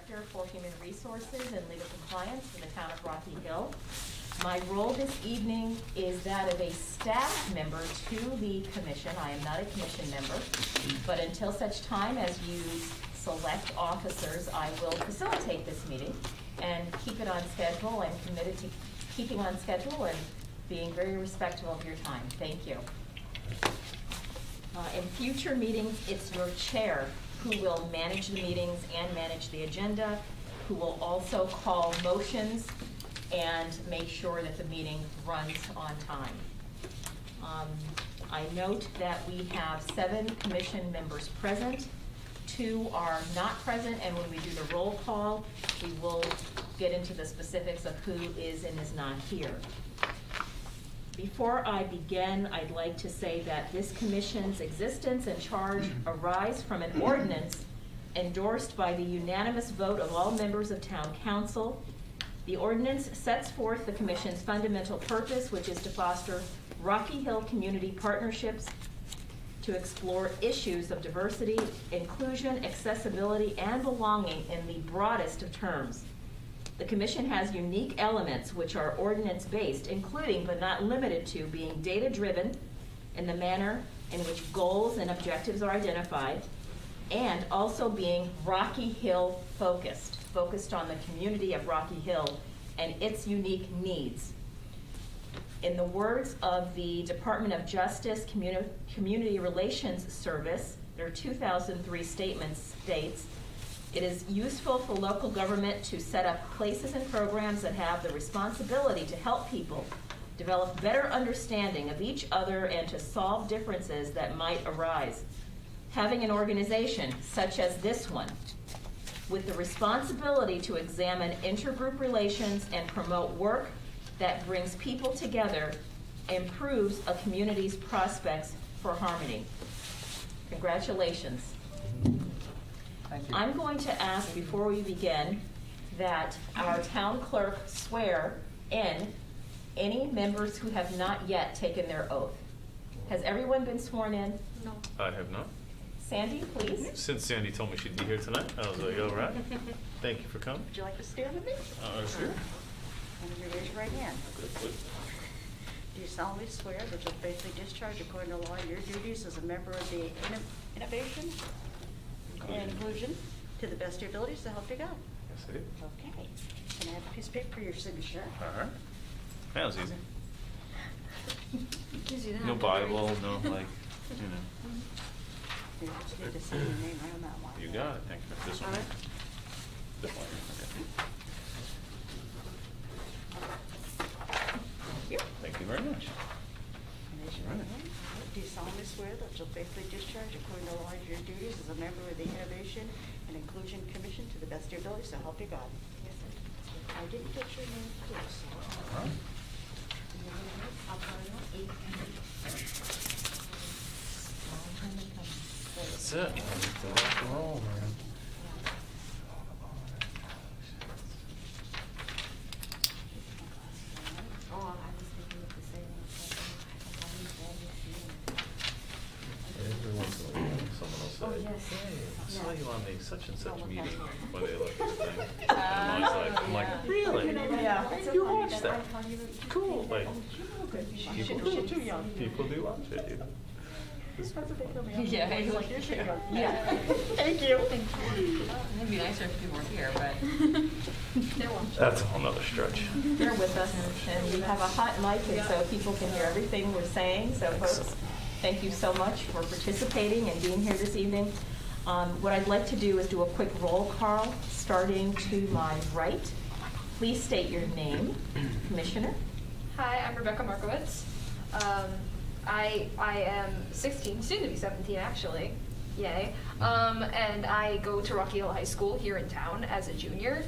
Director for Human Resources and Legal Compliance for the town of Rocky Hill. My role this evening is that of a staff member to the commission. I am not a commission member, but until such time as you select officers, I will facilitate this meeting and keep it on schedule. I'm committed to keeping on schedule and being very respectful of your time. Thank you. In future meetings, it's your chair who will manage the meetings and manage the agenda, who will also call motions and make sure that the meeting runs on time. I note that we have 7 commission members present. 2 are not present, and when we do the roll call, we will get into the specifics of who is and is not here. Before I begin, I'd like to say that this commission's existence and charge arise from an ordinance endorsed by the unanimous vote of all members of town council. The ordinance sets forth the commission's fundamental purpose, which is to foster Rocky Hill community partnerships to explore issues of diversity, inclusion, accessibility, and belonging in the broadest of terms. The commission has unique elements which are ordinance-based, including but not limited to being data-driven in the manner in which goals and objectives are identified, and also being Rocky Hill focused on the community of Rocky Hill and its unique needs. In the words of the Department of Justice Community Relations Service, their 2003 statement states, "It is useful for local government to set up places and programs that have the responsibility to help people develop better understanding of each other and to solve differences that might arise. Having an organization, such as this one, with the responsibility to examine intergroup relations and promote work that brings people together improves a community's prospects for harmony." Congratulations. Thank you. I'm going to ask, before we begin, that our town clerk swear in any members who have not yet taken their oath. Has everyone been sworn in? No. I have not. Sandy, please. Since Sandy told me she'd be here tonight, I was like, all right. Thank you for coming. Would you like to stand with me? Sure. And you raise your right hand. Do you solemnly swear that you'll faithfully discharge according to law your duties as a member of the Innovation and Inclusion to the best of your abilities to help you God? Yes, I did. Okay. Can I have a piece of paper for your signature? All right. That was easy. Gives you that. No Bible, no like, you know. You just need to sign your name right on that one. You got it. Thank you. This one. All right. This one. Okay. Thank you very much. Raise your right hand. Do you solemnly swear that you'll faithfully discharge according to law your duties as a member of the Innovation and Inclusion Commission to the best of your abilities, so help you God? Yes, sir. I didn't get your name clear, so. All right. That's it. It's a rock and roll, man. Every once in a while, someone will say, Oh, yes. "Hey, I saw you on the such and such meeting," when they look at the thing. And I'm like, really? Yeah. You watch that? Cool. Like, People people too young. People do watch it, you know. That's what they tell me. Yeah. He's like, you're too young. Yeah. Thank you. It'd be nicer if people were here, but That's a whole nother stretch. You're with us, and you have a hot mic, and so people can hear everything we're saying. So folks, thank you so much for participating and being here this evening. What I'd like to do is do a quick roll call, starting to my right. Please state your name, Commissioner. Hi, I'm Rebecca Markowitz. I am 16, soon to be 17 actually, yay. And I go to Rocky Hill High School here in town as a junior.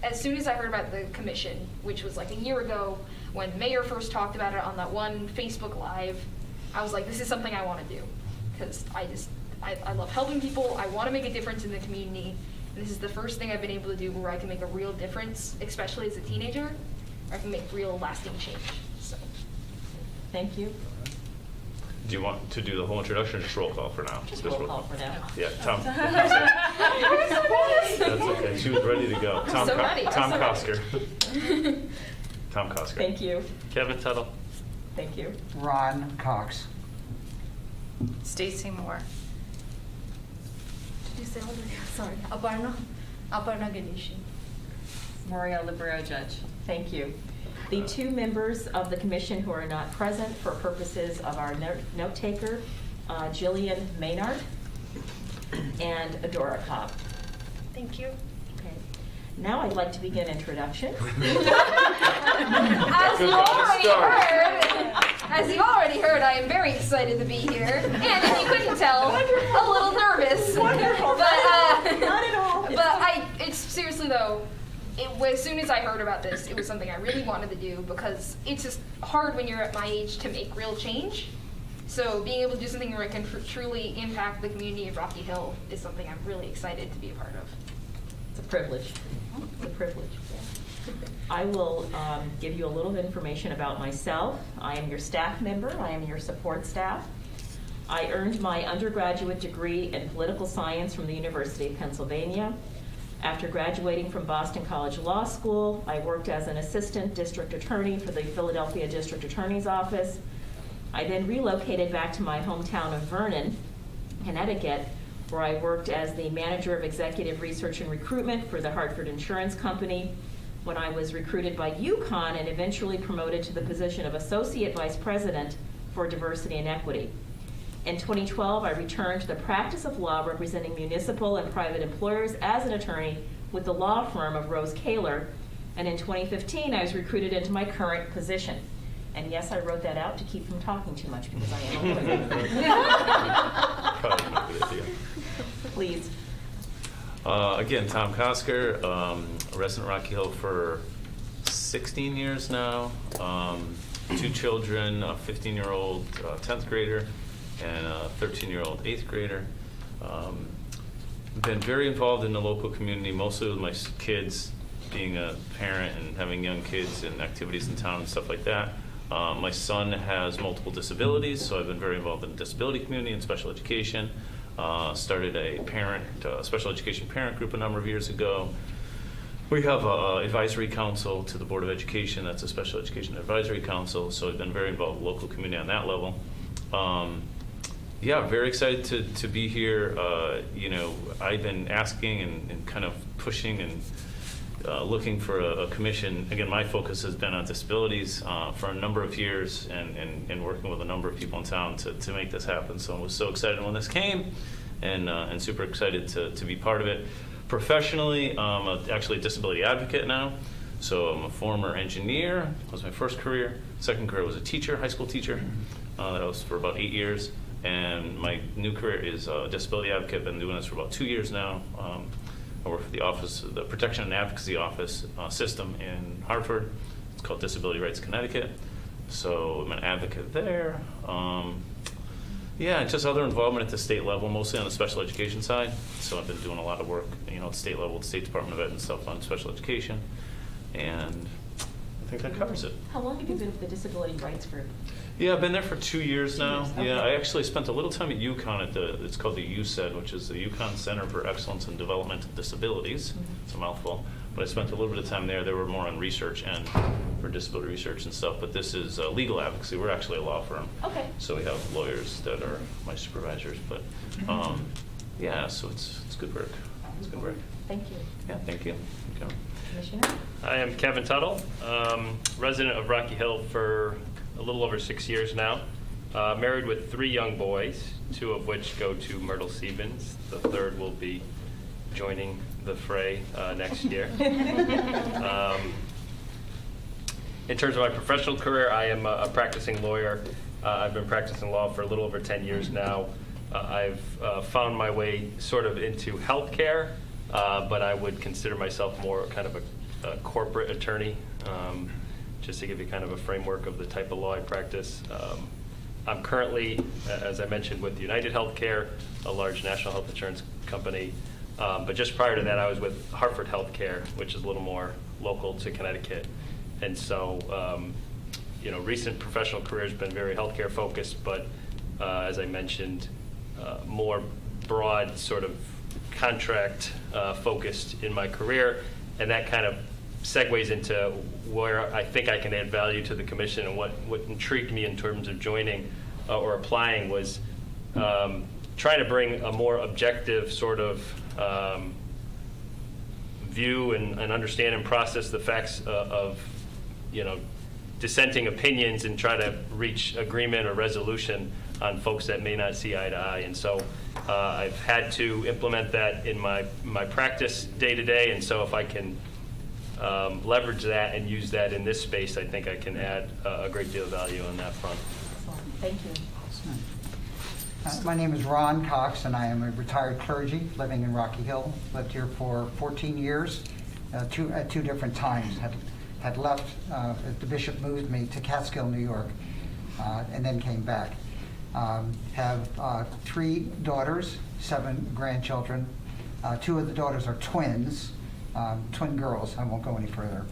As soon as I heard about the commission, which was like a year ago, when Mayor first talked about it on that one Facebook Live, I was like, this is something I want to do. Because I love helping people, I want to make a difference in the community. And this is the first thing I've been able to do where I can make a real difference, especially as a teenager. I can make real lasting change. So, Thank you. Do you want to do the whole introduction or just roll call for now? Just roll call for now. Yeah, Tom. That's okay. She was ready to go. I'm so ready. I'm Tom so Kosker. ready. Tom Kosker. Thank you. Kevin Tuttle. Thank you. Ron Cox. Stacy Moore. Did you say already? Sorry. Aparna Ganeshi. Maria Libero Judge. Thank you. The two members of the commission who are not present for purposes of our note taker, Jillian Maynard and Adora Cobb. Thank you. Okay. Now I'd like to begin introduction. As you already heard, I am very excited to be here, and if you couldn't tell, a little nervous. Wonderful. But Not at all. it's seriously though. As soon as I heard about this, it was something I really wanted to do because it's just hard when you're at my age to make real change. So being able to do something where it can truly impact the community of Rocky Hill is something I'm really excited to be a part of. It's a privilege. It's a privilege. I will give you a little information about myself. I am your staff member. I am your support staff. I earned my undergraduate degree in political science from the University of Pennsylvania. After graduating from Boston College Law School, I worked as an assistant district attorney for the Philadelphia District Attorney's Office. I then relocated back to my hometown of Vernon, Connecticut, where I worked as the manager of executive research and recruitment for the Hartford Insurance Company. When I was recruited by UConn and eventually promoted to the position of associate vice president for diversity and equity. In 2012, I returned to the practice of law representing municipal and private employers as an attorney with the law firm of Rose Kaler. And in 2015, I was recruited into my current position. And yes, I wrote that out to keep from talking too much because I am a lawyer. Probably not a good idea. Please. Again, Tom Kosker, a resident of Rocky Hill for 16 years now. 2 children, a 15-year-old 10th grader and a 13-year-old 8th grader. Been very involved in the local community, mostly with my kids, being a parent and having young kids and activities in town and stuff like that. My son has multiple disabilities, so I've been very involved in the disability community and special education. Started a special education parent group a number of years ago. We have an advisory council to the Board of Education. That's a special education advisory council, so I've been very involved with local community on that level. Yeah, very excited to be here. I've been asking and kind of pushing and looking for a commission. Again, my focus has been on disabilities for a number of years and working with a number of people in town to make this happen. So I was so excited when this came and super excited to be part of it. Professionally, I'm actually a disability advocate now. So I'm a former engineer. That was my first career. Second career was a teacher, high school teacher. That was for about 8 years. And my new career is a disability advocate. Been doing this for about 2 years now. I work for the Protection and Advocacy Office system in Hartford. It's called Disability Rights Connecticut. So I'm an advocate there. Yeah, just other involvement at the state level, mostly on the special education side. So I've been doing a lot of work, at the state level, the State Department of Ed and stuff on special education. And I think that covers it. How long have you been with the Disability Rights Group? Yeah, I've been there for 2 years now. Okay. Yeah, I actually spent a little time at UConn it's called the UCED, which is the UConn Center for Excellence in Developmental Disabilities. Mm-hmm. It's a mouthful. But I spent a little bit of time there. They were more on research and for disability research and stuff. But this is legal advocacy. We're actually a law firm. Okay. So we have lawyers that are my supervisors. But yeah, so it's good work. It's good work. Thank you. Yeah, thank you. Okay. Commissioner? I am Kevin Tuttle, resident of Rocky Hill for a little over 6 years now. Married with 3 young boys, 2 of which go to Myrtle Stevens. The third will be joining the fray next year. In terms of my professional career, I am a practicing lawyer. I've been practicing law for a little over 10 years now. I've found my way sort of into healthcare, but I would consider myself more kind of a corporate attorney, just to give you kind of a framework of the type of law I practice. I'm currently, as I mentioned, with United Healthcare, a large national health insurance company. But just prior to that, I was with Hartford Healthcare, which is a little more local to Connecticut. And so, recent professional career has been very healthcare focused, but as I mentioned, more broad sort of contract focused in my career, and that kind of segues into where I think I can add value to the commission. And what intrigued me in terms of joining or applying was trying to bring a more objective sort of view and understand and process the facts of dissenting opinions and try to reach agreement or resolution on folks that may not see eye to eye. And so I've had to implement that in my practice day to day. And so if I can leverage that and use that in this space, I think I can add a great deal of value on that front. Thank you. My name is Ron Cox, and I am a retired clergy living in Rocky Hill. Lived here for 14 years, at two different times. Had left, the bishop moved me to Catskill, New York, and then came back. Have 3 daughters, 7 grandchildren. 2 of the daughters are twins, twin girls. I won't go any further.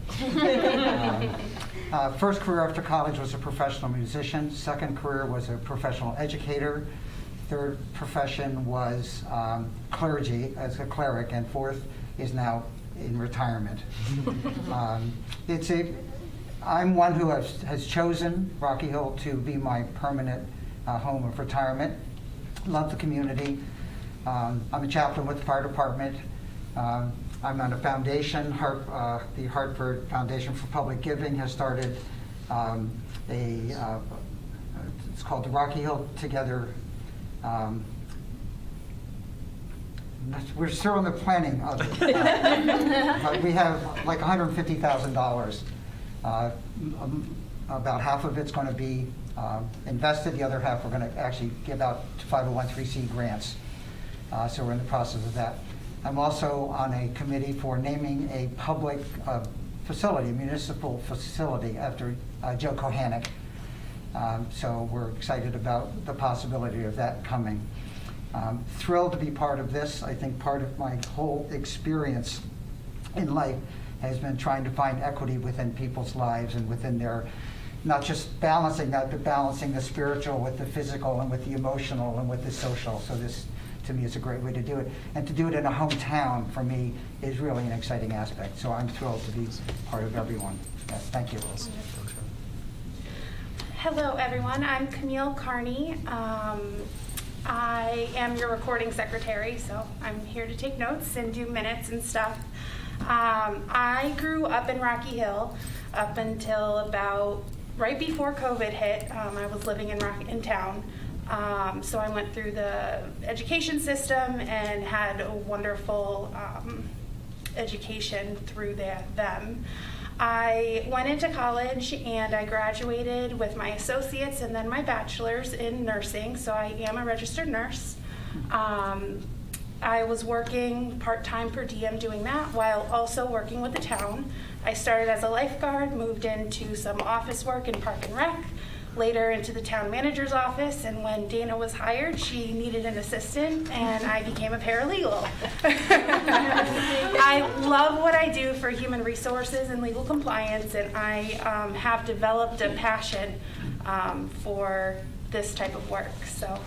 First career after college was a professional musician. Second career was a professional educator. Third profession was clergy as a cleric, and fourth is now in retirement. I'm one who has chosen Rocky Hill to be my permanent home of retirement. Love the community. I'm a chaplain with the fire department. I'm on a foundation. The Hartford Foundation for Public Giving has started it's called the Rocky Hill Together. We're still in the planning of it. But we have like $150,000. About half of it's going to be invested. The other half we're going to actually give out to 501(c)(3) grants. So we're in the process of that. I'm also on a committee for naming a public facility, a municipal facility, after Joe Kohanek. So we're excited about the possibility of that coming. Thrilled to be part of this. I think part of my whole experience in life has been trying to find equity within people's lives and within their, not just balancing that, but balancing the spiritual with the physical and with the emotional and with the social. So this, to me, is a great way to do it. And to do it in a hometown, for me, is really an exciting aspect. So I'm thrilled to be part of everyone. Yes, thank you. Hello, everyone. I'm Camille Carney. I am your recording secretary, so I'm here to take notes and do minutes and stuff. I grew up in Rocky Hill up until about right before COVID hit. I was living in town. So I went through the education system and had a wonderful education through them. I went into college and I graduated with my associates and then my bachelor's in nursing, so I am a registered nurse. I was working part-time per diem doing that while also working with the town. I started as a lifeguard, moved into some office work in Park and Rec, later into the town manager's office, and when Dana was hired, she needed an assistant, and I became a paralegal. I love what I do for human resources and legal compliance, and I have developed a passion for this type of work. So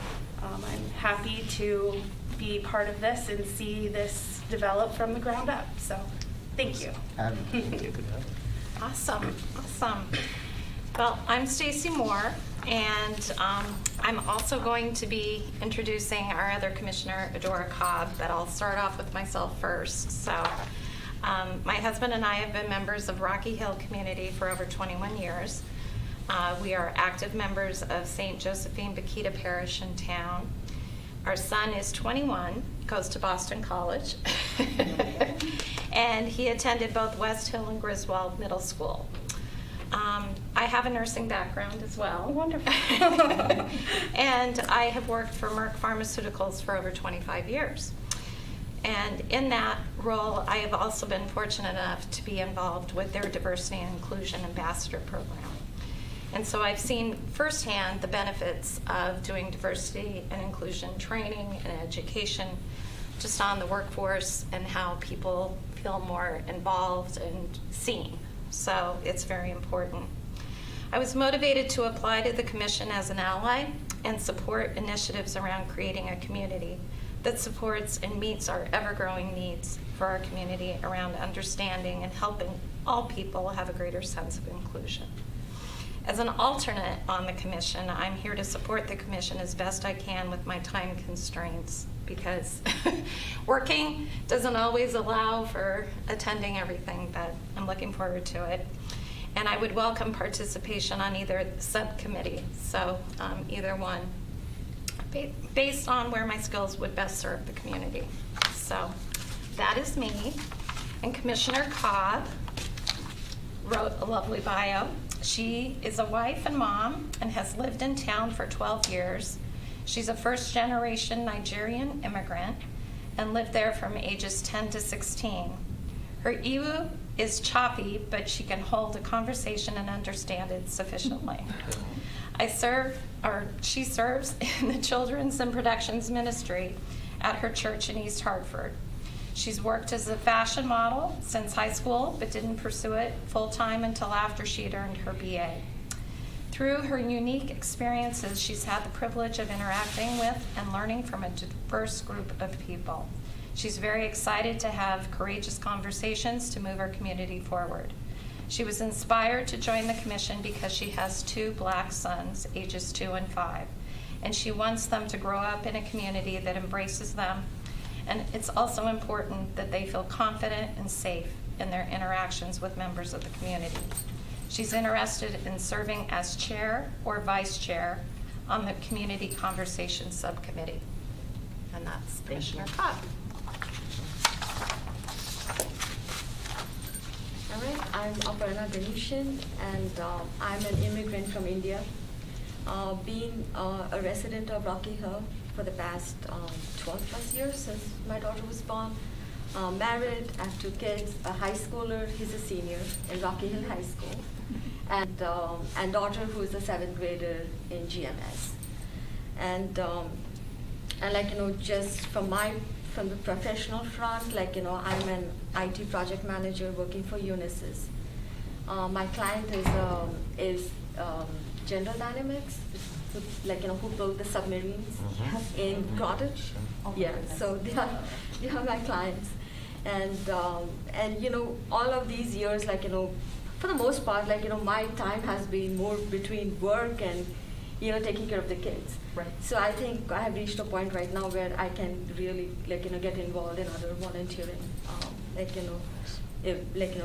I'm happy to be part of this and see this develop from the ground up. So thank you. Awesome. Well, I'm Stacy Moore, and I'm also going to be introducing our other commissioner, Adora Cobb, but I'll start off with myself first. So my husband and I have been members of Rocky Hill community for over 21 years. We are active members of St. Josephine Bakita Parish in town. Our son is 21, goes to Boston College, and he attended both West Hill and Griswold Middle School. I have a nursing background as well. Wonderful. And I have worked for Merck Pharmaceuticals for over 25 years. And in that role, I have also been fortunate enough to be involved with their Diversity and Inclusion Ambassador program. And so I've seen firsthand the benefits of doing diversity and inclusion training and education just on the workforce and how people feel more involved and seen. So it's very important. I was motivated to apply to the commission as an ally and support initiatives around creating a community that supports and meets our ever-growing needs for our community around understanding and helping all people have a greater sense of inclusion. As an alternate on the commission, I'm here to support the commission as best I can with my time constraints, because working doesn't always allow for attending everything, but I'm looking forward to it. And I would welcome participation on either subcommittee, so either one, based on where my skills would best serve the community. So that is me. And Commissioner Cobb wrote a lovely bio. She is a wife and mom and has lived in town for 12 years. She's a first-generation Nigerian immigrant and lived there from ages 10 to 16. Her Iwu is choppy, but she can hold a conversation and understand it sufficiently. She serves in the Children's and Productions Ministry at her church in East Hartford. She's worked as a fashion model since high school, but didn't pursue it full-time until after she'd earned her BA. Through her unique experiences, she's had the privilege of interacting with and learning from a diverse group of people. She's very excited to have courageous conversations to move our community forward. She was inspired to join the commission because she has 2 black sons, ages 2 and 5, and she wants them to grow up in a community that embraces them. And it's also important that they feel confident and safe in their interactions with members of the community. She's interested in serving as chair or vice chair on the Community Conversation Subcommittee. And that's Commissioner Cobb. All right, I'm Aparna Ganeshan, and I'm an immigrant from India. Being a resident of Rocky Hill for the past 12 plus years since my daughter was born. Married, I have 2 kids, a high schooler, he's a senior in Rocky Hill High School, and daughter who is a 7th grader in GMS. And like, just from the professional front, like, I'm an IT project manager working for Unisys. My client is General Dynamics, who built the submarines in Greenwich. Yeah, so they are my clients. And all of these years, for the most part, my time has been more between work and, taking care of the kids. Right. So I think I have reached a point right now where I can really, get involved in other volunteering,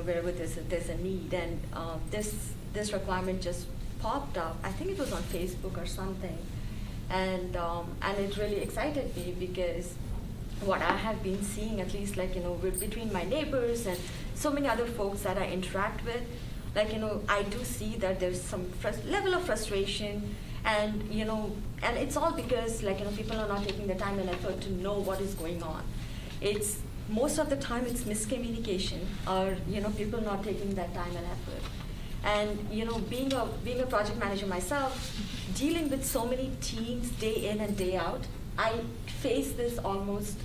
wherever there's a need. And this requirement just popped up. I think it was on Facebook or something, and it really excited me because what I have been seeing, at least between my neighbors and so many other folks that I interact with, I do see that there's some level of frustration, and and it's all because people are not taking the time and effort to know what is going on. It's most of the time it's miscommunication, or people not taking that time and effort. And being a project manager myself, dealing with so many teams day in and day out, I face this almost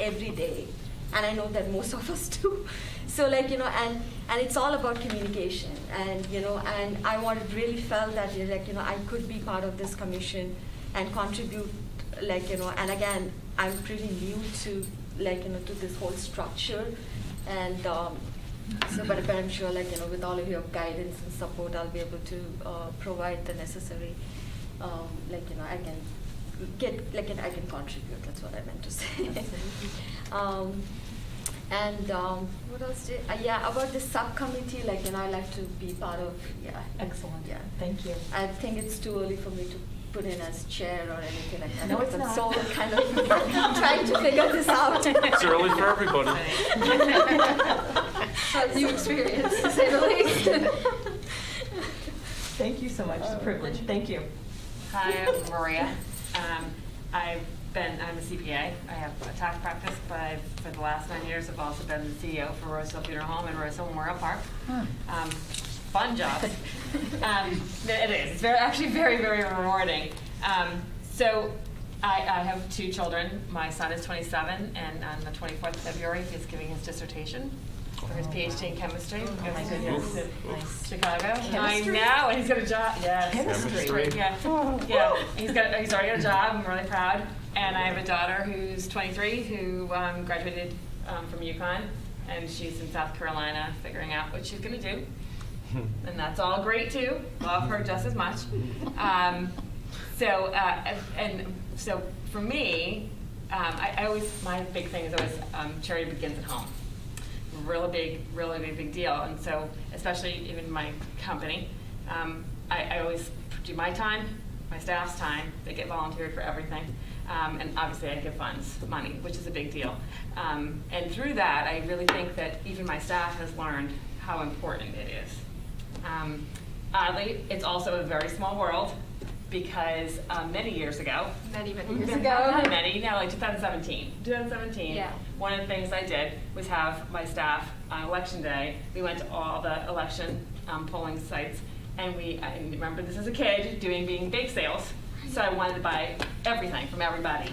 every day, and I know that most of us do. So and it's all about communication, and and I really felt that I could be part of this commission and contribute, and again, I'm pretty new to to this whole structure, and so, but I'm sure, with all of your guidance and support, I'll be able to provide the necessary, I can get, I can contribute. That's what I meant to say. What else did? Yeah, about the subcommittee, I like to be part of. Yeah. Excellent. Yeah. Thank you. I think it's too early for me to put in as chair or anything like that. No, it's not. So kind of trying to figure this out. It's early for everybody. New experience, to say the least. Thank you so much. It's a privilege. Thank you. Hi, I'm Maria. I'm a CPA. I have a tax practice, but for the last 9 years, I've also been the CEO for Roseville Funeral Home and Roseville Memorial Park. Fun job. It is. It's actually very, very rewarding. So I have 2 children. My son is 27, and on the 24th of February, he's giving his dissertation for his PhD in chemistry. Oh my goodness. To Chicago. Chemistry? I know, and he's got a job. Yes. Chemistry. Yeah. Yeah. He's already got a job. I'm really proud. And I have a daughter who's 23 who graduated from UConn, and she's in South Carolina figuring out what she's going to do. And that's all great too. Love her just as much. So for me, I always, my big thing is always charity begins at home. Really big deal. And so, especially even in my company, I always do my time, my staff's time. They get volunteered for everything. And obviously I give funds, money, which is a big deal. And through that, I really think that even my staff has learned how important it is. Oddly, it's also a very small world because many years ago, Many years not many, no, like 2017, Yeah. one of the things I did was have my staff on election day, we went to all the election polling sites, and I remember this as a kid, being bake sales, so I wanted to buy everything from everybody.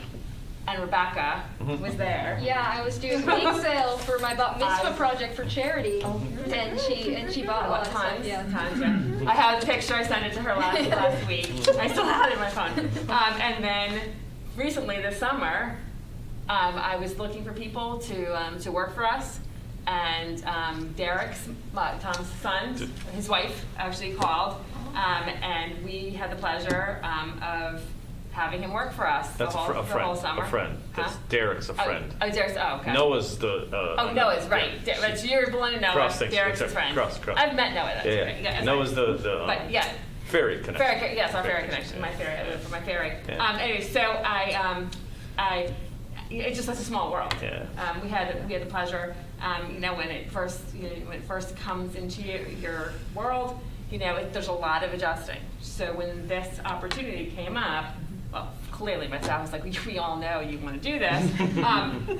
And Rebecca was there. Yeah, I was doing a bake sale for my bat mitzvah project for charity, and she bought a lot of stuff. Tons, Yeah. I have a picture. I sent it to her last week. I still have it in my phone. And then recently this summer, I was looking for people to work for us, and Derek's Tom's son, his wife actually called, and we had the pleasure of having him work for us That's the whole summer. A friend. Huh? Derek's a friend. Oh, Derek's, okay. Noah's the. Noah's, right. Yeah. But you're blending Noah. Cross things. Derek's his Cross, friend. cross. I've met Noah, that's right. Yeah, that's Noah's right. the But yeah. ferry connection. Yes, our ferry Ferry connection. connection. My ferry. Yeah. Anyway, so it's just such a small world. Yeah. We had the pleasure, when it first comes into your world, there's a lot of adjusting. So when this opportunity came up, well, clearly my staff was like, we all know you want to do this,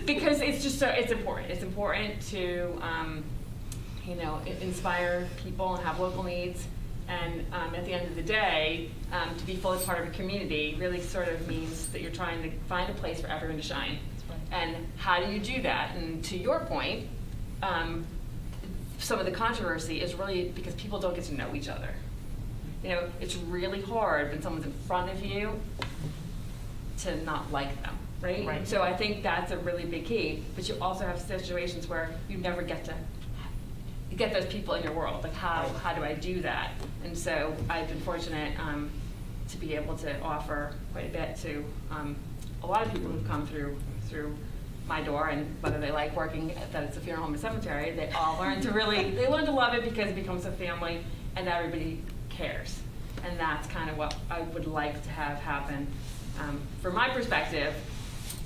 because it's just it's important. It's important to, inspire people and have local needs. And at the end of the day, to be fully part of a community really sort of means that you're trying to find a place for everyone to shine. And how do you do that? And to your point, some of the controversy is really because people don't get to know each other. It's really hard when someone's in front of you to not like them, right? Right. So I think that's a really big key. But you also have situations where you never get to get those people in your world. Like how do I do that? And so I've been fortunate to be able to offer quite a bit to a lot of people who've come through my door, and whether they like working that it's a funeral home or cemetery, they all learn to love it because it becomes a family and everybody cares. And that's kind of what I would like to have happen from my perspective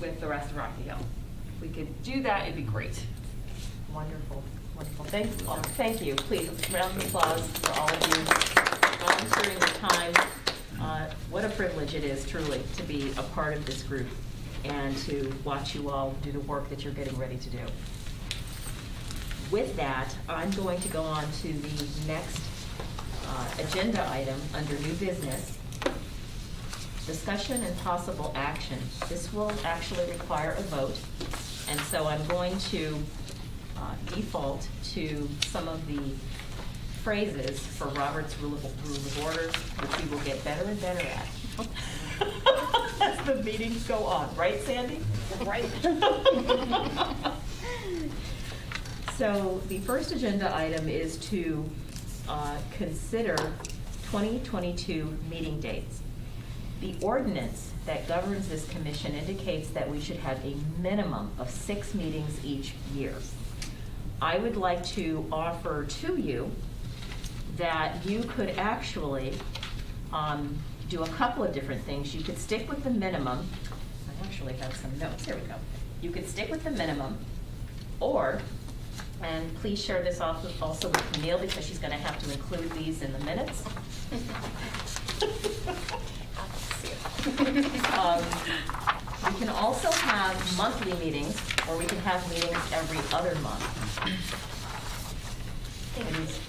with the rest of Rocky Hill. If we could do that, it'd be great. Wonderful, wonderful. Thank you. Please, round of applause for all of you volunteering your time. What a privilege it is, truly, to be a part of this group and to watch you all do the work that you're getting ready to do. With that, I'm going to go on to the next agenda item under new business. Discussion and possible action. This will actually require a vote, and so I'm going to default to some of the phrases for Robert's Rule of Order, which we will get better and better at as the meetings go on. Right, Sandy? Right. So the first agenda item is to consider 2022 meeting dates. The ordinance that governs this commission indicates that we should have a minimum of 6 meetings each year. I would like to offer to you that you could actually do a couple of different things. You could stick with the minimum. I actually have some notes. Here we go. You could stick with the minimum, or, and please share this also with Camille because she's going to have to include these in the minutes. We can also have monthly meetings, or we can have meetings every other month. It is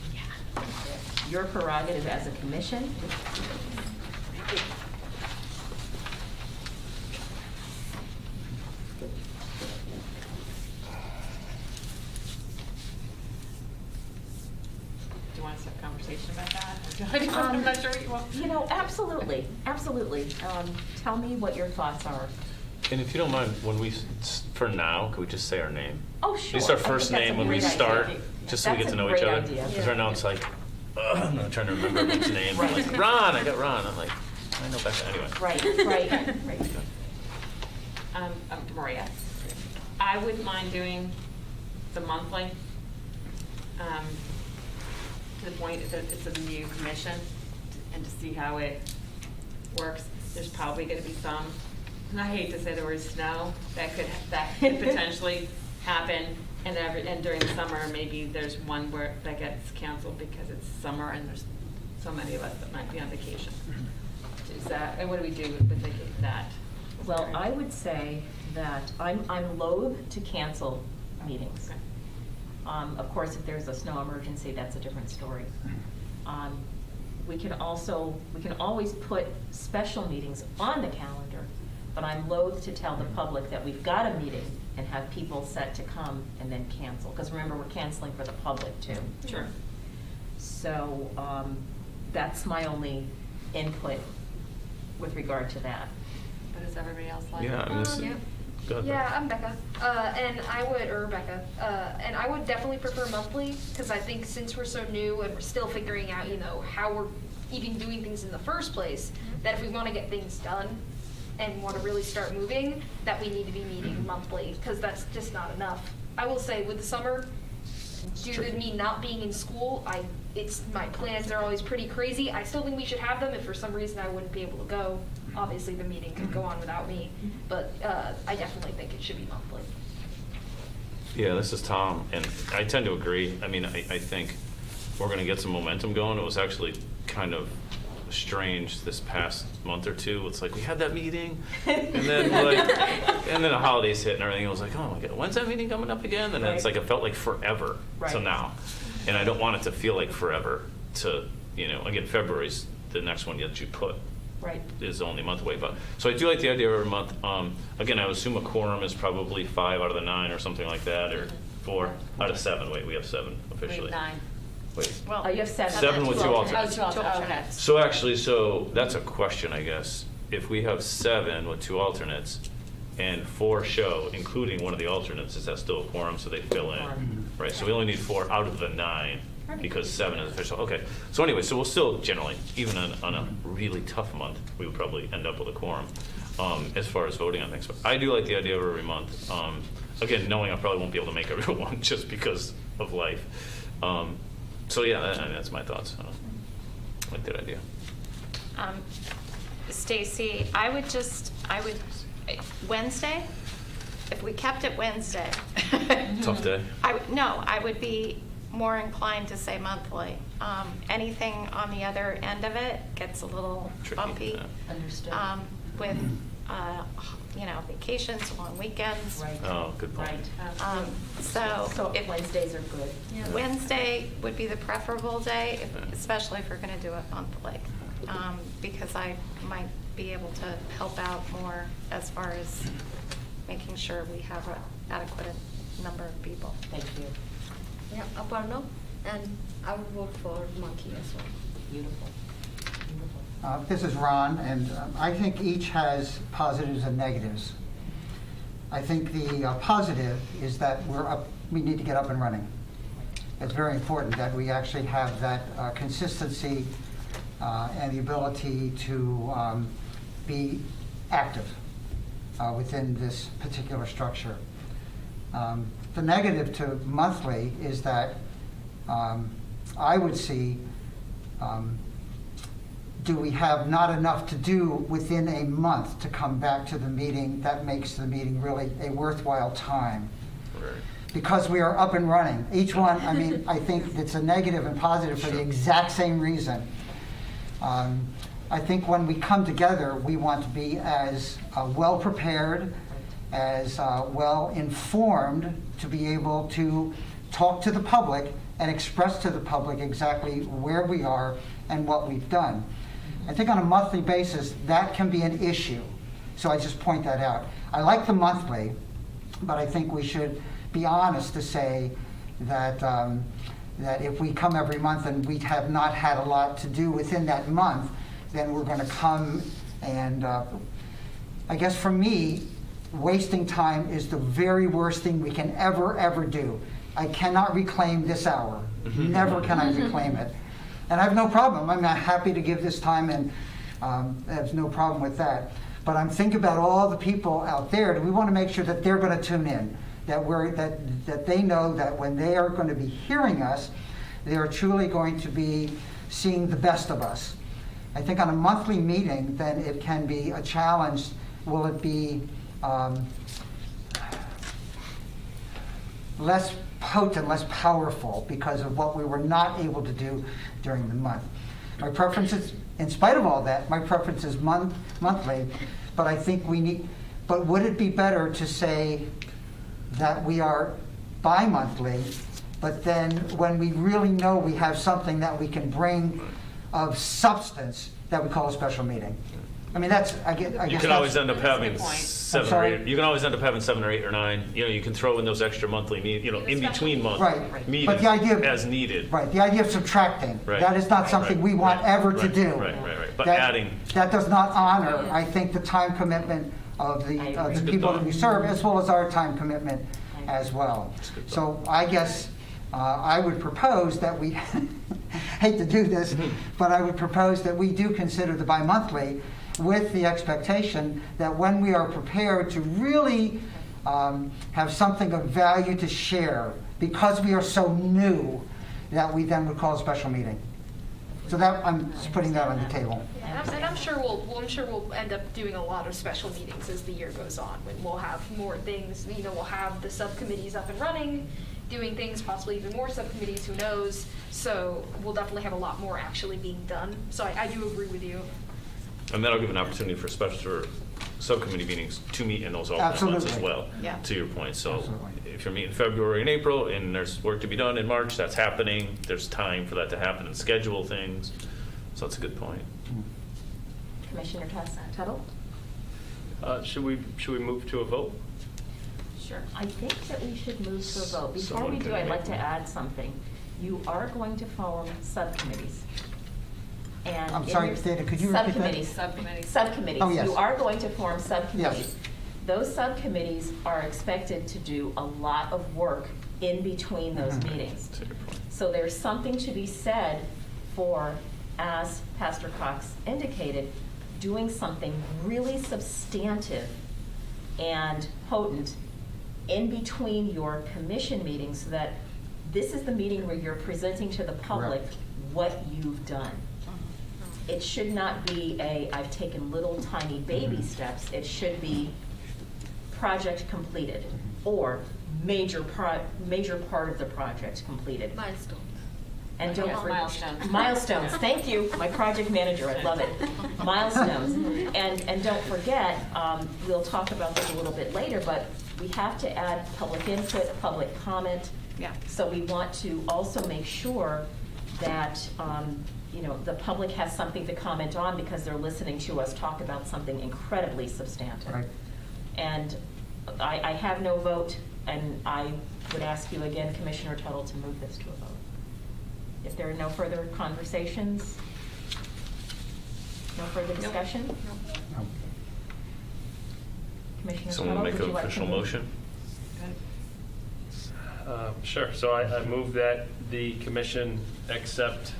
your prerogative as a commission. Do you want to start a conversation about that? I'm not sure what you want. Absolutely, absolutely. Tell me what your thoughts are And if you don't mind, when we, for now, could we just say our name? Oh, sure. At least our I think first that's a name when we great start, idea. just so we get That's to a know each great other. idea. Because right now it's like, I'm not trying to remember everyone's name. I'm Right. like, Ron, I got Ron. I'm like, I know Becca. Anyway. Right. Maria. I wouldn't mind doing the monthly, to the point that it's a new commission, and to see how it works. There's probably gonna be some, and I hate to say the word snow, that could potentially happen, and during the summer, maybe there's one where that gets canceled because it's summer and there's so many of us that might be on vacation. Is that, and what do we do with that? Well, I would say that I'm loath to cancel meetings. Okay. Of course, if there's a snow emergency, that's a different story. We can always put special meetings on the calendar, but I'm loath to tell the public that we've got a meeting and have people set to come and then cancel. Because remember, we're canceling for the public too. Sure. So that's my only input with regard to that. But is everybody else like? Yeah, I mean, this is, Yeah. go ahead, Yeah, Becca. I'm Becca, and I would definitely prefer monthly, because I think since we're so new and we're still figuring out, how we're even doing things in the first place, that if we want to get things done and want to really start moving, that we need to be meeting monthly, because that's just not enough. I will say, with the summer, due to me not being in school, my plans are always pretty crazy. I still think we should have them. If for some reason I wouldn't be able to go, obviously the meeting could go on without me, but I definitely think it should be monthly. Yeah, this is Tom, and I tend to agree. I mean, I think we're going to get some momentum going. It was actually kind of strange this past month or two. It's like we had that meeting, and then and then the holidays hit and everything. It was like, oh my God, when's that meeting coming up again? And then it's Right. like it felt like forever to Right. now, and I don't want it to feel like forever. To again, February's the next one that you put. Right. Is only a month away, but so I do like the idea of every month. Again, I would assume a quorum is probably 5 out of the 9 or something like that, or 4 out of 7. Wait, we have 7 officially. We have 9. Wait. Well, Oh, you have 7. 7 with 2 Oh, alternates. 2 alternates. So actually, that's a question, I guess. If we have 7 with 2 alternates and 4 show, including one of the alternates, is that still a quorum? So they fill in, Quorum. right? So we only need 4 out of the 9 because 7 is official. Okay. So anyway, so we'll still generally, even on a really tough month, we would probably end up with a quorum as far as voting on things. But I do like the idea of every month. Again, knowing I probably won't be able to make every one just because of life. So yeah, that's my thoughts. I like that idea. Stacy, I would Wednesday, if we kept it Wednesday. Tough day. I would be more inclined to say monthly. Anything on the other end of it gets a little Tricky, bumpy. yeah. Understood. With, vacations, long weekends. Right. Oh, good point. Right. So if Wednesdays are good. Wednesday would be the preferable day, especially if we're going to do it monthly, because I might be able to help out more as far as making sure we have an adequate number of people. Thank you. Yeah, Aparna, and I would vote for monthly as well. Beautiful. This is Ron, and I think each has positives and negatives. I think the positive is that we need to get up and running. It's very important that we actually have that consistency and the ability to be active within this particular structure. The negative to monthly is that I would see, do we have not enough to do within a month to come back to the meeting that makes the meeting really a worthwhile time? Right. Because we are up and running. Each one, I think it's a negative and positive for the exact same reason. I think when we come together, we want to be as well-prepared, as well-informed to be able to talk to the public and express to the public exactly where we are and what we've done. I think on a monthly basis, that can be an issue. So I just point that out. I like the monthly, but I think we should be honest to say that that if we come every month and we have not had a lot to do within that month, then we're going to come and I guess for me, wasting time is the very worst thing we can ever do. I cannot reclaim this hour. Never can I reclaim it. And I have no problem. I'm happy to give this time, and I have no problem with that. But I'm thinking about all the people out there. We want to make sure that they're going to tune in, that they know that when they are going to be hearing us, they are truly going to be seeing the best of us. I think on a monthly meeting, then it can be a challenge. Will it be less potent, less powerful because of what we were not able to do during the month? My preference is, in spite of all that, my preference is monthly, but I think but would it be better to say that we are bi-monthly, but then when we really know we have something that we can bring of substance, that we call a special meeting? I mean, I guess You can always end up having good point. 7 or sorry? 8. You can always end up having 7 or 8 or 9. You can throw in those extra monthly in between month Right. meetings But the idea of, as needed. Right, the idea of subtracting, Right. that is not something Right. we want Right. ever to Right. do. Right. But That- adding. That does not honor, I think, the time commitment of the agree. people that we serve, as well as our time commitment as well. That's a good So I guess I would propose that we, hate to do this, but I would propose that we do consider the bi-monthly, with the expectation that when we are prepared to really have something of value to share, because we are so new, that we then would call a special meeting. So that, I'm just putting that on the table. And I'm sure we'll end up doing a lot of special meetings as the year goes on, when we'll have more things, we'll have the subcommittees up and running, doing things, possibly even more subcommittees, who knows? So we'll definitely have a lot more actually being done. So I do agree with you. And that'll give an opportunity for subcommittee meetings to meet in those alternate months as Absolutely. well, Yeah. to your point. So Absolutely. if you're meeting February and April, and there's work to be done in March, that's happening. There's time for that to happen and schedule things. So that's a good point. Commissioner Tuttle? Should we move to a vote? Sure. I think that we should move to a vote. Before Someone we do, can I'd make like to one. add something. You are going to form subcommittees. And I'm in sorry, your- Dana, could you repeat that? Subcommittees. Subcommittees. Oh, yes. You are going to form subcommittees. Yes. Those subcommittees are expected to do a lot of work in between those Mhm. meetings. To your point. So there's something to be said for, as Pastor Cox indicated, doing something really substantive and potent in between your commission meetings, so that this is the meeting where you're presenting to the public Correct. what you've done. It should not be I've taken little tiny baby steps. It should be project completed, or major part of the project completed. Milestone. And don't Yes, forget. milestones. Milestones, thank you, my project manager, I love it. Milestones. And don't forget, we'll talk about this a little bit later, but we have to add public input, public comment. Yeah. So we want to also make sure that, the public has something to comment on, because they're listening to us talk about something incredibly substantive. Right. And I have no vote, and I would ask you again, Commissioner Tuttle, to move this to a vote. If there are no further conversations, no further discussion? No. Commissioner Someone Tuttle, make would an you like to official move? motion? Sure. So I move that the commission accept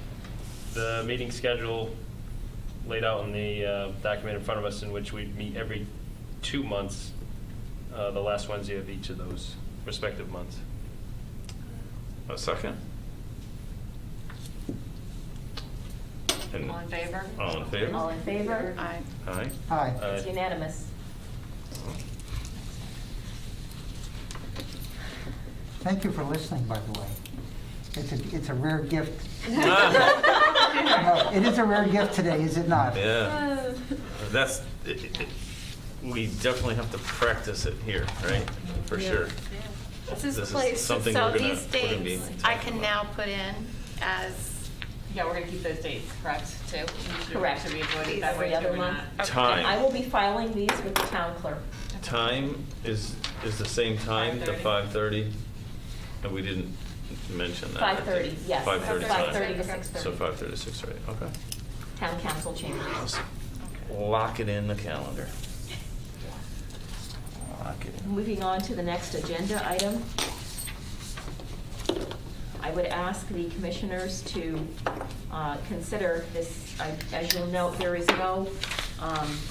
the meeting schedule laid out in the document in front of us, in which we meet every 2 months, the last Wednesday of each of those respective months. A second? And All in favor? All in favor? All in favor? Aye. Aye. Hi. It's unanimous. Thank you for listening, by the way. It's a rare gift. Ah. No, it is a rare gift today, is it not? Yeah. That's, we definitely have to practice it here, right? For sure. This is This is place, something so we're gonna- these we're gonna be dates I talking can about. now put in as, Yeah, we're gonna keep those dates, correct, too? Correct. Should we avoid it that way, Every too, other or month. not? Time. I will be filing these with the town clerk. Time is the same time, the 5:30? And we didn't mention that. 5:30, yes. 5:30 5:30 to time. 6:30. So 5:30 to 6:30, okay. Town council chambers. Lock it in the calendar. Moving on to the next agenda item. I would ask the commissioners to consider this. As you'll note, there is no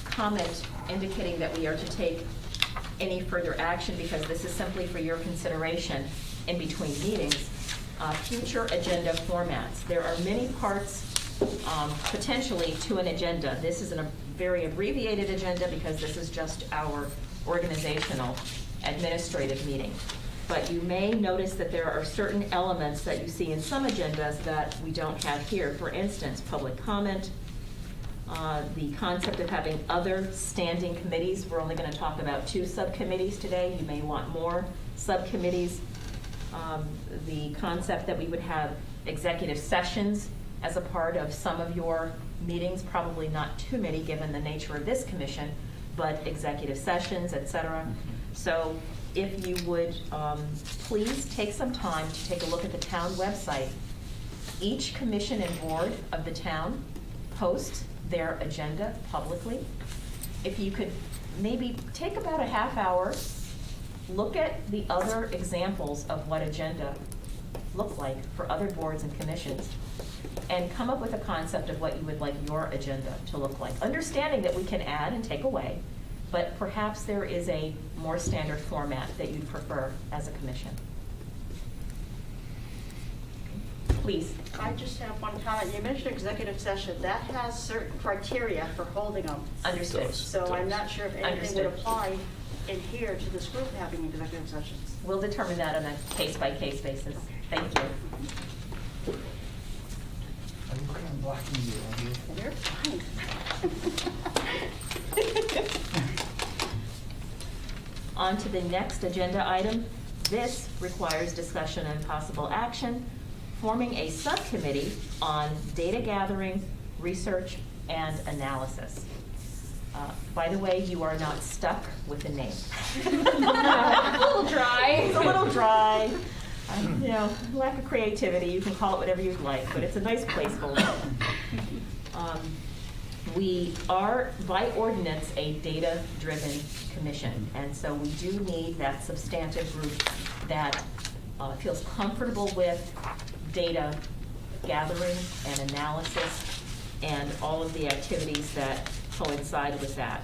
comment indicating that we are to take any further action because this is simply for your consideration in between meetings. Future agenda formats. There are many parts potentially to an agenda. This is a very abbreviated agenda because this is just our organizational administrative meeting. But you may notice that there are certain elements that you see in some agendas that we don't have here. For instance, public comment, the concept of having other standing committees. We're only going to talk about 2 subcommittees today. You may want more subcommittees. The concept that we would have executive sessions as a part of some of your meetings, probably not too many given the nature of this commission, but executive sessions, et cetera. So if you would please take some time to take a look at the town website. Each commission and board of the town posts their agenda publicly. If you could maybe take about a half hour, look at the other examples of what agenda look like for other boards and commissions, and come up with a concept of what you would like your agenda to look like. Understanding that we can add and take away, but perhaps there is a more standard format that you'd prefer as a commission. Please. I just have one comment. You mentioned executive session. That has certain criteria for holding them. Understood. Does. So I'm not sure if anything Understood. would apply in here to this group having executive sessions. We'll determine that on a case-by-case basis. Thank you. Are you okay? I'm blocking you. Are you? You're fine. On to the next agenda item. This requires discussion and possible action, forming a subcommittee on data gathering, research, and analysis. By the way, you are not stuck with the name. A little dry. It's a little dry. You know, lack of creativity. You can call it whatever you'd like, but it's a nice placeholder. We are, by ordinance, a data-driven commission, and so we do need that substantive group that feels comfortable with data gathering and analysis and all of the activities that coincide with that.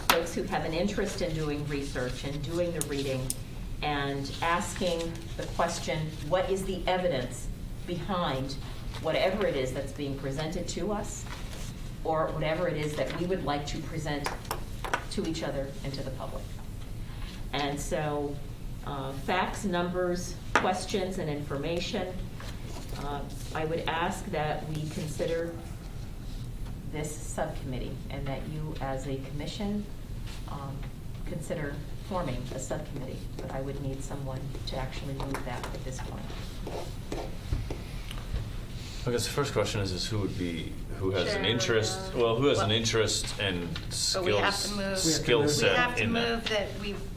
Folks who have an interest in doing research and doing the reading and asking the question, what is the evidence behind whatever it is that's being presented to us, or whatever it is that we would like to present to each other and to the public. And so facts, numbers, questions, and information, I would ask that we consider this subcommittee and that you as a commission consider forming a subcommittee, but I would need someone to actually move that at this point. I guess the first question is who has an Chair, interest, who has an interest and But we have to skills, move. skill We set We have to in that. move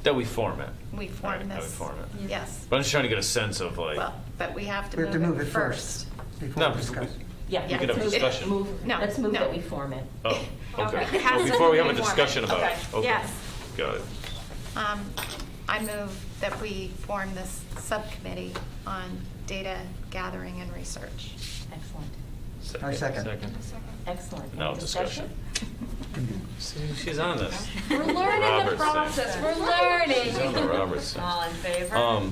that We form it. we form Right, that this. we form it. Yes. But I'm just trying to get a sense of like, Well, but we have We have to to move it first before No, we discuss. Yeah. We could let's have a move- discussion. No, Let's move no. that we form it. oh, okay. It has Well, to before we have a be formed. discussion about it. Okay. Okay. Yes. Got it. I move that we form this subcommittee on data gathering and research. Excellent. I second. Excellent. Now Any discussion. See, she's on this. We're learning Robertson. the process. We're She's on learning. the Robertson. All in favor?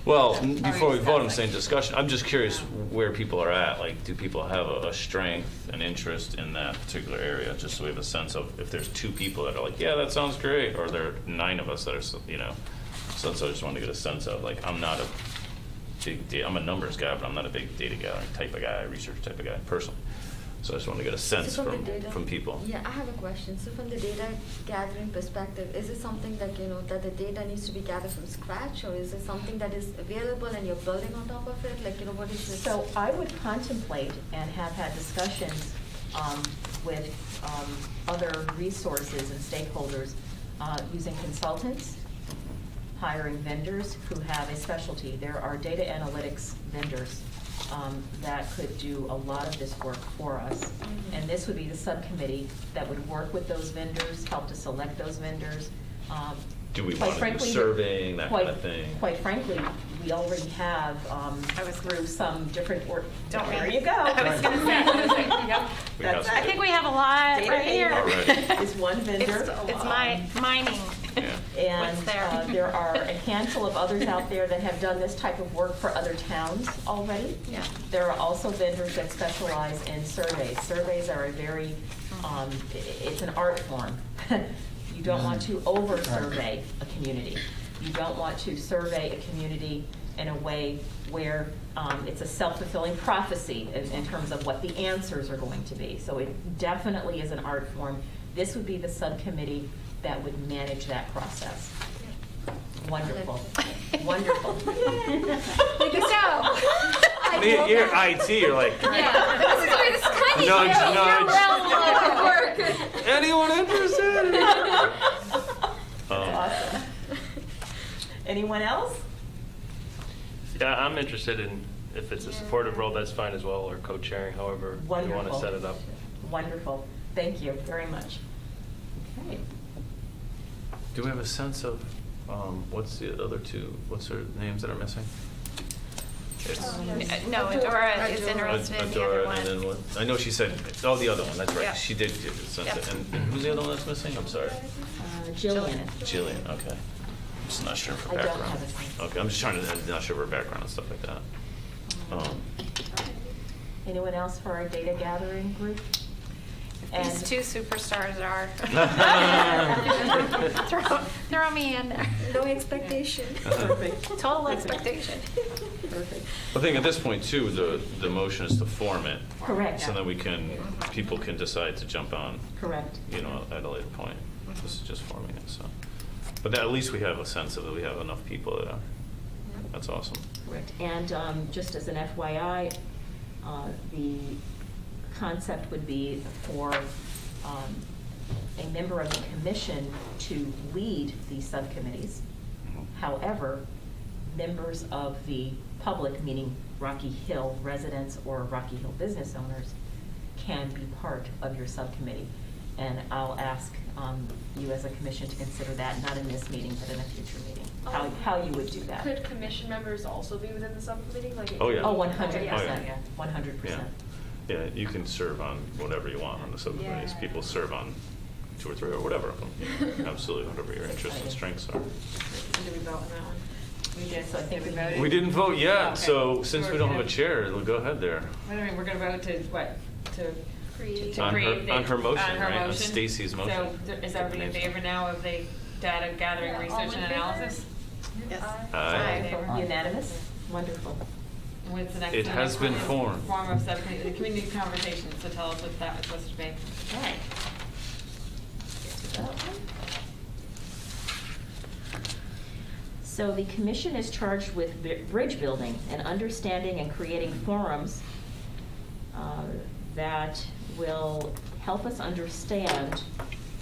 Well, we before we vote, I'm discussing? saying discussion. I'm just curious where people are at. Like, do people have a strength and interest in that particular area? Just so we have a sense of if there's 2 people that are like, yeah, that sounds great, or there are 9 of us that are, so I just wanted to get a sense of, like, I'm not a big, I'm a numbers guy, but I'm not a big data gathering type of guy, research type of guy, personally. So I just wanted to get a sense So from the data- from people. Yeah, I have a question. So from the data gathering perspective, is it something that, that the data needs to be gathered from scratch, or is it something that is available and you're building on top of it? Like, what is this? So I would contemplate and have had discussions with other resources and stakeholders using consultants, hiring vendors who have a specialty. There are data analytics vendors that could do a lot of this work for us. And this would be the subcommittee that would work with those vendors, help to select those vendors, Do we quite want to do frankly, surveying, that kind of thing? Quite frankly, we already have, I was through some different, Don't there we? you go. I was gonna say. We have That's some- I think we have a lot Data right here. Alright. is one vendor. It's my mining. Yeah. And What's there? there are a handful of others out there that have done this type of work for other towns already. Yeah. There are also vendors that specialize in surveys. Surveys are a very, it's an art form. You don't want to over-survey a community. You don't want to survey a community in a way where it's a self-fulfilling prophecy in terms of what the answers are going to be. So it definitely is an art form. This would be the subcommittee that would manage that process. Wonderful. Wonderful. Look at You're IT, you're like, Yeah, this is kind of Nudge, nudge. realm of work. anyone interested? Awesome. Anyone else? Yeah, I'm interested in, if it's a supportive role, that's fine as well, or co-chairing, however you want to Wonderful. set it up. Wonderful. Thank you very much. Okay. Do we have a sense of, what's the other two, what's their names that are missing? It's No, Adora is interested in the other Adora, and then one. what, I know she said, oh, the other one, that's Yeah. right, she did give a sense Yeah. of, and who's the other one that's missing? I'm sorry. Jillian. Jillian, okay. I'm just not sure of her I don't background. have a sense. Okay, I'm just trying to, I'm not sure of her background and stuff like that. Anyone else for our data gathering group? These two superstars are. Throw me in there. No expectation. Perfect. Total expectation. Perfect. I think at this point too, the motion is to form it. Correct. So then we can, people can decide to jump on, Correct. you know, at a later point. This is just forming it, so. But at least we have a sense of that we have enough people that are, that's awesome. Correct. And just as an FYI, the concept would be for a member of the commission to lead these subcommittees. However, members of the public, meaning Rocky Hill residents or Rocky Hill business owners, can be part of your subcommittee. And I'll ask you as a commission to consider that, not in this meeting, but in a future meeting, how you would do that. Could commission members also be within the subcommittee? Like Oh, yeah. Oh, 100%, Yeah. 100%. Yeah, you can serve on whatever you want on the subcommittees. Yeah. People serve on 2 or 3 or whatever of them. Absolutely, whatever your interests and strengths are. Did we vote on that one? We did, so I think we voted? We didn't vote yet, Okay. so since we don't have a Okay. chair, we'll go ahead there. What do you mean, we're gonna vote to what? To Create. to On her- create the- on her motion, on her right? On motion? Stacy's motion. So is everybody in favor now of the data gathering, Yeah, all research, in and favor? analysis? Yes. Aye. Wonderful. Unanimous? Wonderful. What's the next? It the has next been one is formed. Form of subcommittee, the community conversation, so tell us what that was supposed to be. Okay. Get to that one. So the commission is charged with bridge building and understanding and creating forums that will help us understand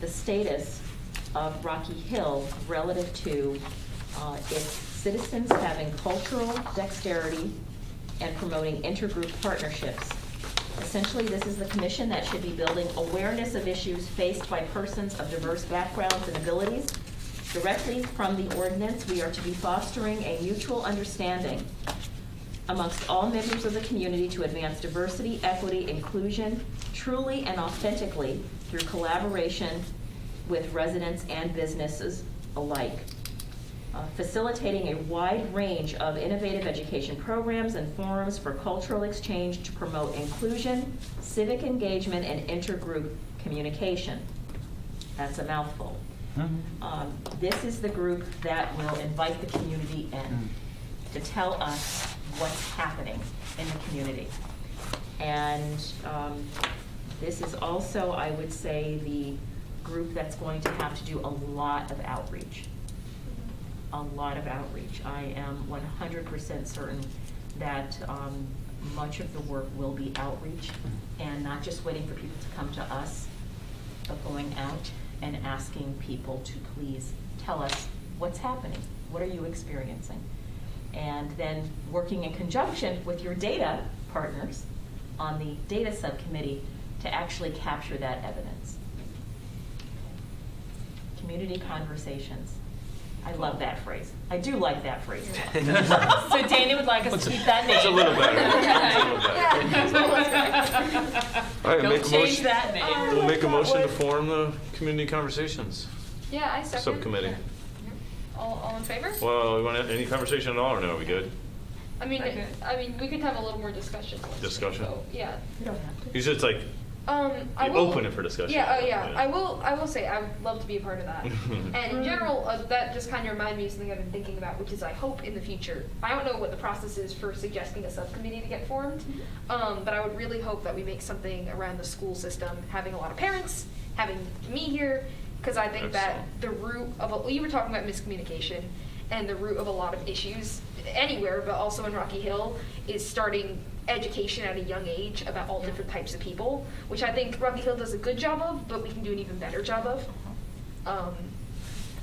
the status of Rocky Hill relative to its citizens having cultural dexterity and promoting intergroup partnerships. Essentially, this is the commission that should be building awareness of issues faced by persons of diverse backgrounds and abilities. Directly from the ordinance, we are to be fostering a mutual understanding amongst all members of the community to advance diversity, equity, inclusion, truly and authentically through collaboration with residents and businesses alike. Facilitating a wide range of innovative education programs and forums for cultural exchange to promote inclusion, civic engagement, and intergroup communication. That's a mouthful. This is the group that will invite the community in to tell us what's happening in the community. And this is also, I would say, the group that's going to have to do a lot of outreach. A lot of outreach. I am 100% certain that much of the work will be outreach and not just waiting for people to come to us, but going out and asking people to please tell us what's happening. What are you experiencing? And then working in conjunction with your data partners on the data subcommittee to actually capture that evidence. community conversations. I love that phrase. I do like that phrase. So Dana would like us to keep that name. It's a little better. It's a little better. All right, Don't make a change motion. that name. We'll make a motion to form the community conversations Yeah, I second. subcommittee. All in favor? Well, we want any conversation at all, or no? Are we good? I mean, we could have a little more discussion. Discussion? Yeah. You don't have to. Usually it's like, I you will, open it for discussion. Yeah, oh yeah. Yeah. I will say I would love to be a part of that. And in general, that just kind of reminded me of something I've been thinking about, which is I hope in the future. I don't know what the process is for suggesting a subcommittee to get formed, but I would really hope that we make something around the school system, having a lot of parents, having me here, because I think that the root of you were talking about miscommunication, and the root of a lot of issues anywhere, but also in Rocky Hill, is starting education at a young age about all different types of people, which I think Rocky Hill does a good job of, but we can do an even better job of.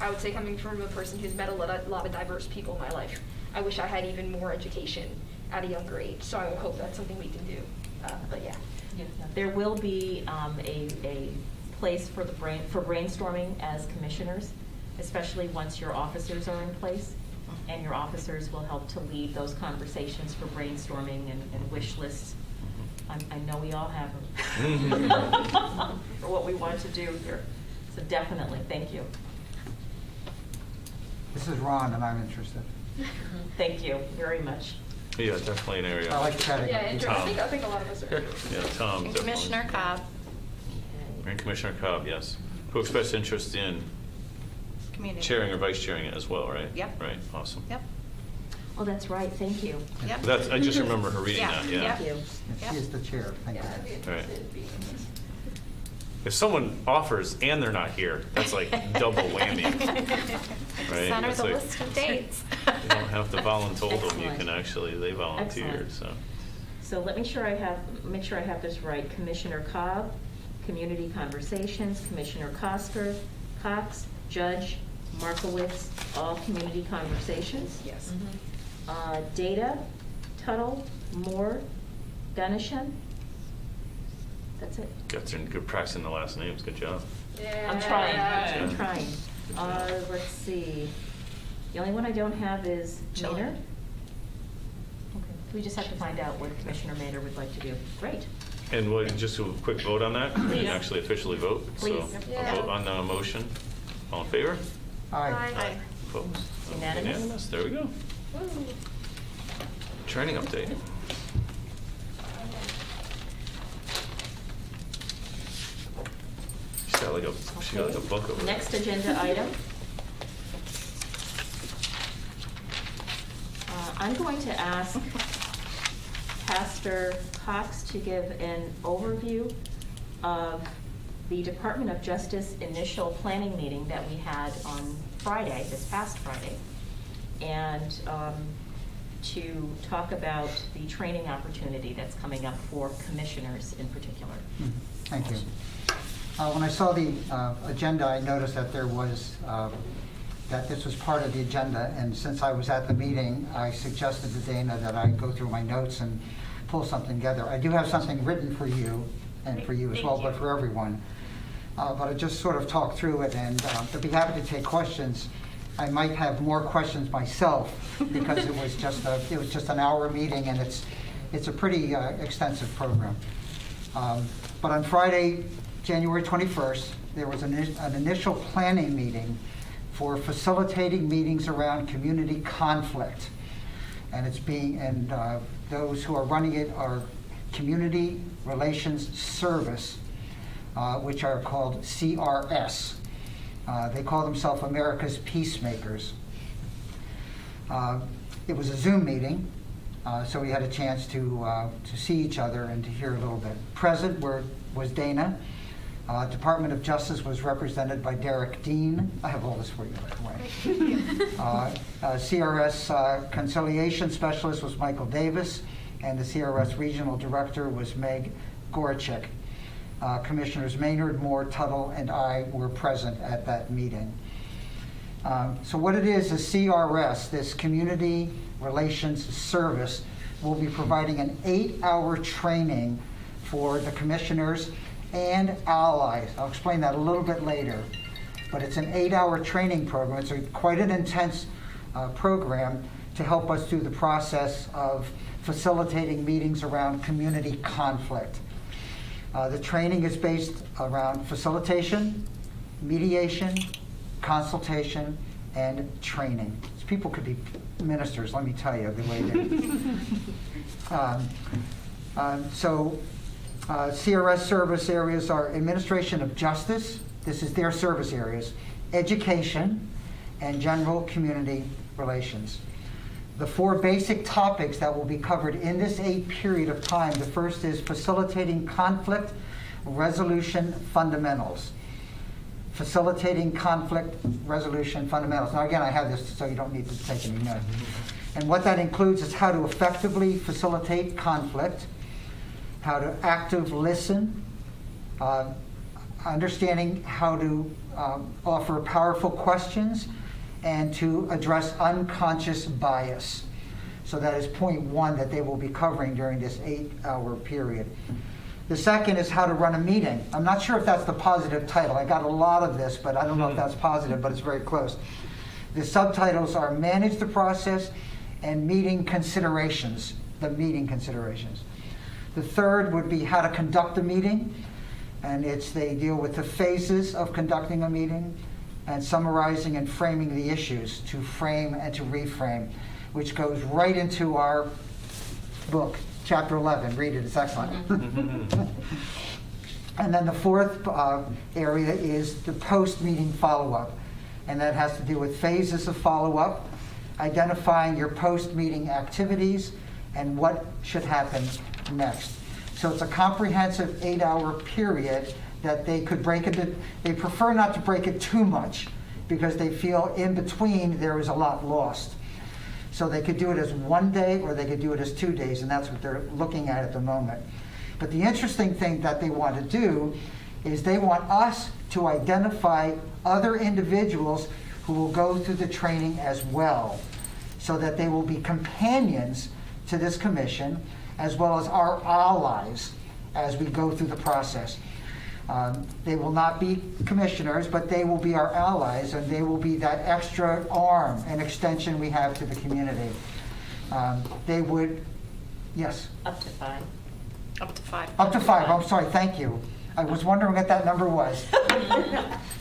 I would say, coming from a person who's met a lot of diverse people in my life, I wish I had even more education at a younger age, so I would hope that's something we can do. But yeah. There will be a place for brainstorming as commissioners, especially once your officers are in place. And your officers will help to lead those conversations for brainstorming and wish lists. I know we all have them for what we want to do here. So definitely, thank you. This is Ron, and I'm interested. Thank you very much. Yeah, definitely an area. I like chatting. Yeah, with you. I think a lot of us are. Yeah, Tom. And definitely. Commissioner Cobb, And Commissioner Cobb, yes. Who expressed interest in community. chairing or vice chairing it as well, right? Yep. Right, awesome. Yep, Oh, that's right, thank you. yep. That's, I just remember her reading Yeah, that, yeah. Thank you. And she is the chair. Thank you. Right. If someone offers and they're not here, that's like double whammy. Right? Center It's the like- list of dates. You don't have to volunteer them, you Excellent. can actually, they volunteered, Excellent. so. So let me make sure I have this right. Commissioner Cobb, Community Conversations, Commissioner Cox, Judge Markowitz, all Community Conversations. Yes. Data, Tuttle, Moore, Gunnishan. That's it. Got in good practicing the last names, good job. Yeah. I'm trying, Yeah. I'm trying. Let's see. The only one I don't have is Chiller. Maynard. Okay, we just have to find out what Commissioner Maynard would like to do. Great. And we'll just do a quick vote on that, we Please. can actually officially vote. Please. So, Yeah. a vote on the motion, all in favor? Aye. Aye. Opposed? Unanimous? There we go. Woo. Training update. She got like a book over there. Next agenda item. I'm going to ask Pastor Cox to give an overview of the Department of Justice initial planning meeting that we had on Friday, this past Friday, and to talk about the training opportunity that's coming up for commissioners in particular. Thank you. When I saw the agenda, I noticed that there was, that this was part of the agenda, and since I was at the meeting, I suggested to Dana that I go through my notes and pull something together. I do have something written for you, and for you as well, but for everyone. But I just sort of talked through it, and I'd be happy to take questions. I might have more questions myself, because it was just an hour meeting, and it's a pretty extensive program. But on Friday, January 21st, there was an initial planning meeting for facilitating meetings around community conflict. And those who are running it are Community Relations Service, which are called CRS. They call themselves America's Peacemakers. It was a Zoom meeting, so we had a chance to see each other and to hear a little bit. Present was Dana. Department of Justice was represented by Derek Dean. I have all this for you, by the way. CRS Conciliation Specialist was Michael Davis, and the CRS Regional Director was Meg Gorachik. Commissioners Maynard, Moore, Tuttle, and I were present at that meeting. So what it is CRS, this Community Relations Service, will be providing an 8-hour training for the commissioners and allies. I'll explain that a little bit later. but it's an 8-hour training program. It's quite an intense program to help us through the process of facilitating meetings around community conflict. The training is based around facilitation, mediation, consultation, and training. So people could be ministers, let me tell you, the way CRS service areas are administration of justice, this is their service areas, education, and general community relations. The 4 basic topics that will be covered in this 8 period of time, the first is facilitating conflict resolution fundamentals. Facilitating conflict resolution fundamentals. Now again, I have this so you don't need to take any notes. And what that includes is how to effectively facilitate conflict, how to active listen, understanding how to offer powerful questions, and to address unconscious bias. So that is point 1 that they will be covering during this 8-hour period. The second is how to run a meeting. I'm not sure if that's the positive title. I got a lot of this, but I don't know if that's positive, but it's very close. The subtitles are manage the process and meeting considerations, the meeting considerations. The third would be how to conduct a meeting, and they deal with the phases of conducting a meeting and summarizing and framing the issues, to frame and to reframe, which goes right into our book, Chapter 11. Read it, it's excellent. And then the fourth area is the post-meeting follow-up, and that has to do with phases of follow-up, identifying your post-meeting activities, and what should happen next. So it's a comprehensive 8-hour period that they could break it. They prefer not to break it too much because they feel in between there is a lot lost. So they could do it as 1 day or they could do it as 2 days, and that's what they're looking at the moment. But the interesting thing that they want to do is they want us to identify other individuals who will go through the training as well, so that they will be companions to this commission as well as our allies as we go through the process. They will not be commissioners, but they will be our allies, and they will be that extra arm and extension we have to the community. They would, yes? Up to 5. Up to 5. Up to 5, I'm sorry, thank you. I was wondering what that number was.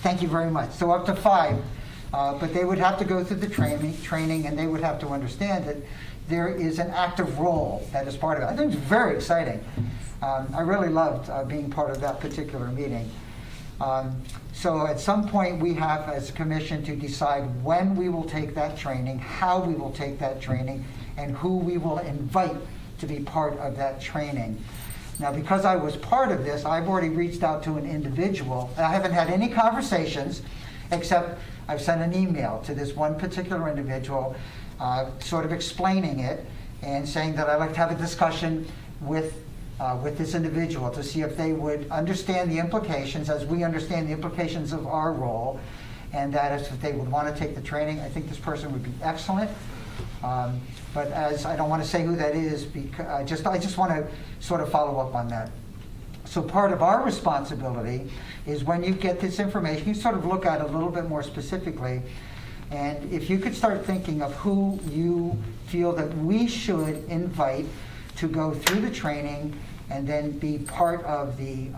Thank you very much. So up to 5. But they would have to go through the training, and they would have to understand that there is an active role that is part of it. I think it's very exciting. I really loved being part of that particular meeting. So at some point we have, as a commission, to decide when we will take that training, how we will take that training, and who we will invite to be part of that training. Now, because I was part of this, I've already reached out to an individual. I haven't had any conversations, except I've sent an email to this one particular individual, sort of explaining it and saying that I'd like to have a discussion with this individual to see if they would understand the implications as we understand the implications of our role, and that if they would want to take the training. I think this person would be excellent. But as I don't want to say who that is, because I just want to sort of follow up on that. So part of our responsibility is when you get this information, you sort of look at it a little bit more specifically, and if you could start thinking of who you feel that we should invite to go through the training and then be part of the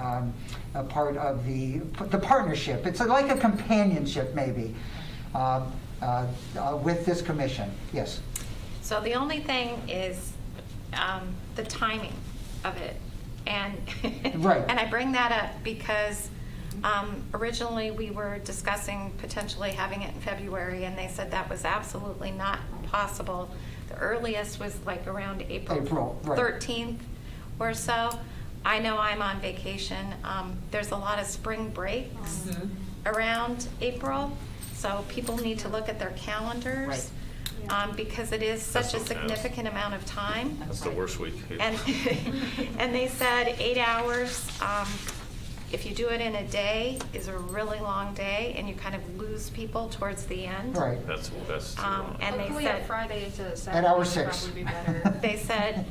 partnership. It's like a companionship, maybe, with this commission. Yes. So the only thing is the timing of it. And, right. And I bring that up because originally we were discussing potentially having it in February, and they said that was absolutely not possible. The earliest was like around April right. 13th or so. I know I'm on vacation. There's a lot of spring breaks around April, so people need to look at their calendars. Right. Because it is such a significant amount of time. That's the worst week. And, and they said 8 hours, if you do it in a day, is a really long day, and you kind of lose people towards the end. Right. That's And they Hopefully said a Friday to Saturday At hour would 6. probably be better. they said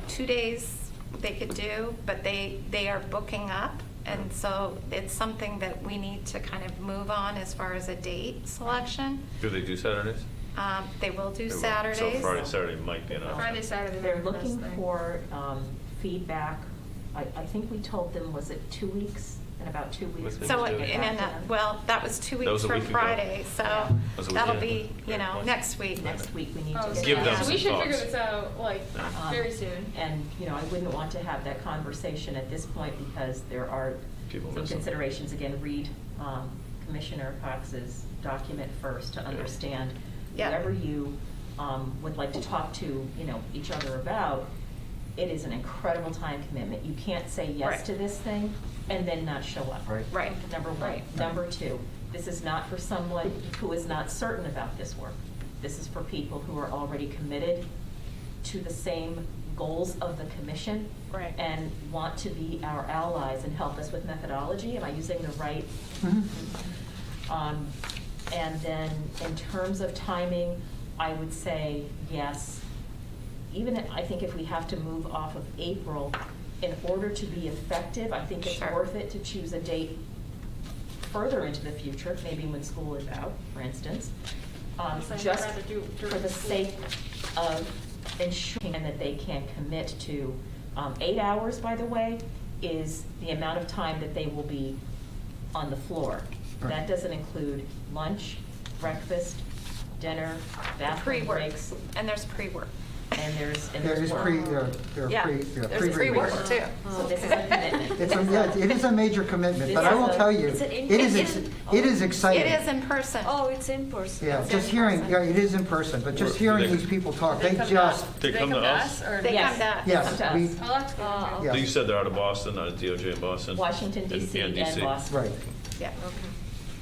2 days they could do, but they are booking up And so it's something that we need to kind of move on as far as a date selection. Do they do Saturdays? They will do They will. Saturdays. So Friday, Saturday might be enough. Friday, Saturday. They're might be the looking best thing. for feedback. I think we told them, was it 2 weeks? In about 2 weeks. Within So, two. well, that was 2 That weeks was a from week ago. Friday, so Yeah. That was a week that'll ago. be, Great point. next week. Next week, we need Oh, to so get Give that them out. so we should some figure thoughts. this out like very soon. And, I wouldn't want to have that conversation at this point because there are People some missing. considerations. Again, read Commissioner Cox's document first to understand Yeah. whoever you would like to talk to, each other about. It is an incredible time commitment. You can't say yes Right. to this thing and then not show up. Right. Right. Number one. Right. Number two, this is not for someone who is not certain about this work. This is for people who are already committed to the same goals of the commission. Right. And want to be our allies and help us with methodology. Am I using the right? And then in terms of timing, I would say yes. Even I think if we have to move off of April, in order to be effective, I think it's Sure. worth it to choose a date further into the future, maybe when school is out, for instance. So I'd Just rather do during for the school. sake of ensuring that they can commit to 8 hours, by the way, is the amount of time that they will be on the floor. Right. That doesn't include lunch, breakfast, dinner, bathroom Pre-work, breaks, and there's pre-work. and there's There is work. there are Yeah, there's pre-work pre-readings. too. So this is a commitment. It is a major commitment, but I will tell you, Is it it in is, person? it is exciting. It is in person. Oh, it's in person. Yeah, It's just in hearing, person. yeah, it is in person, but just Or- hearing they- these people talk, Do they come to just, us? They Do they come come to to us? us, or? They Yes. come to. yes, Come to we, us. I'll have to go. yeah. You said they're out of Boston, out of DOJ in Boston? Washington, And- D.C. and DC. Boston. right. Yeah.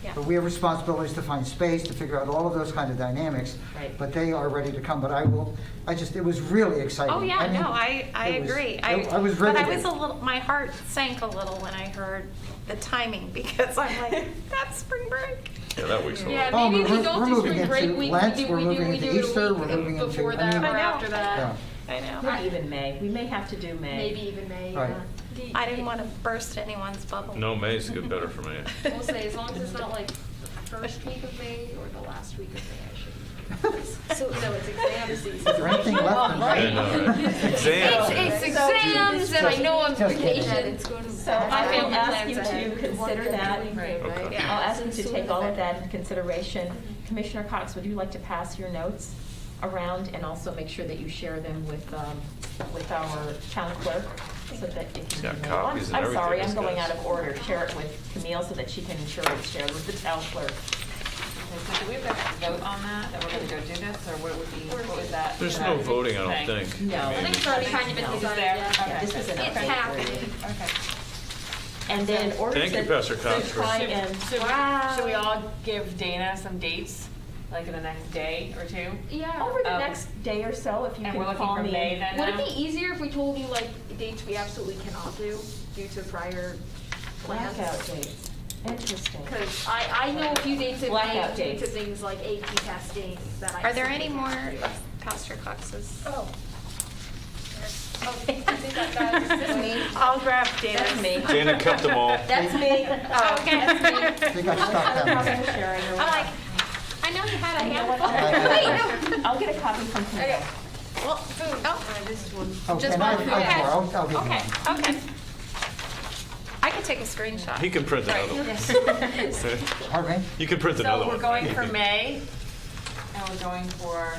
Yeah. But we have responsibilities to find space, to figure out all of those kind of dynamics. Right. But they are ready to come, but it was really exciting. Oh, yeah, I mean, no, I it was- agree. I was But I riveted. was a little, my heart sank a little when I heard the timing because I'm like, that's spring break. Yeah, that week's a Yeah, lot. Oh, maybe if we're we don't do moving spring break, into we Lent, do we're moving we into do it a Easter, week we're moving into- before I that mean- or I know. after that. Yeah. I know. Maybe even May. We may have to do May. Maybe even May. Right. Yeah. I didn't want to burst anyone's bubble. No, May's good better for me. We'll say as long as it's not like first week of May or the last week of May, I should. So it's exam season. Is there anything left in Right. I know, right? Exams. It's exams, and I know I'm Just kidding. vacation. So I will ask you plans to ahead. consider that. Okay. Yeah. I'll ask you to take all of that into consideration. Commissioner Cox, would you like to pass your notes around and also make sure that you share them with our town clerk? So that if you He's got need more. copies and I'm sorry, everything, I'm going this out guy's. of order. Share it with Camille so that she can ensure it's shared with the town clerk. So do we have to vote on that we're gonna go do this, or what would be, what was that? There's no voting, I don't thing? think. No. I think it's already kind of been No. decided, There. yeah. Yeah, this was an It's update happening. for you. Okay. And then in order Thank you, to Pastor Cox, for- try and. Should we all give Dana some dates, like in the next day or two? Yeah. Over the Oh. next day or so, if you And can we're looking call for me. May then? Would it now? be easier if we told you like dates we absolutely cannot do due to prior plans? Blackout dates. Interesting. Because I know a few dates in May Blackout due to dates. things like AP testing that I. Are there any simply more can't do. of Pastor Cox's? Oh. Okay, I think that's me. I'll grab That's Dana's. me. Dana kept them all. That's me. Oh, okay. That's me. They got stuck down I'm there. sharing. I'm like, I know you had a You know what? handful. Wait, no. I'll get a copy from Camille. Okay. Well, food. Oh, This is one. Oh, Just and I one, have okay. more. I'll give you okay, one. okay. I could take a screenshot. He can print another one. Pardon me? You can print another So one. we're going for May, and we're going for.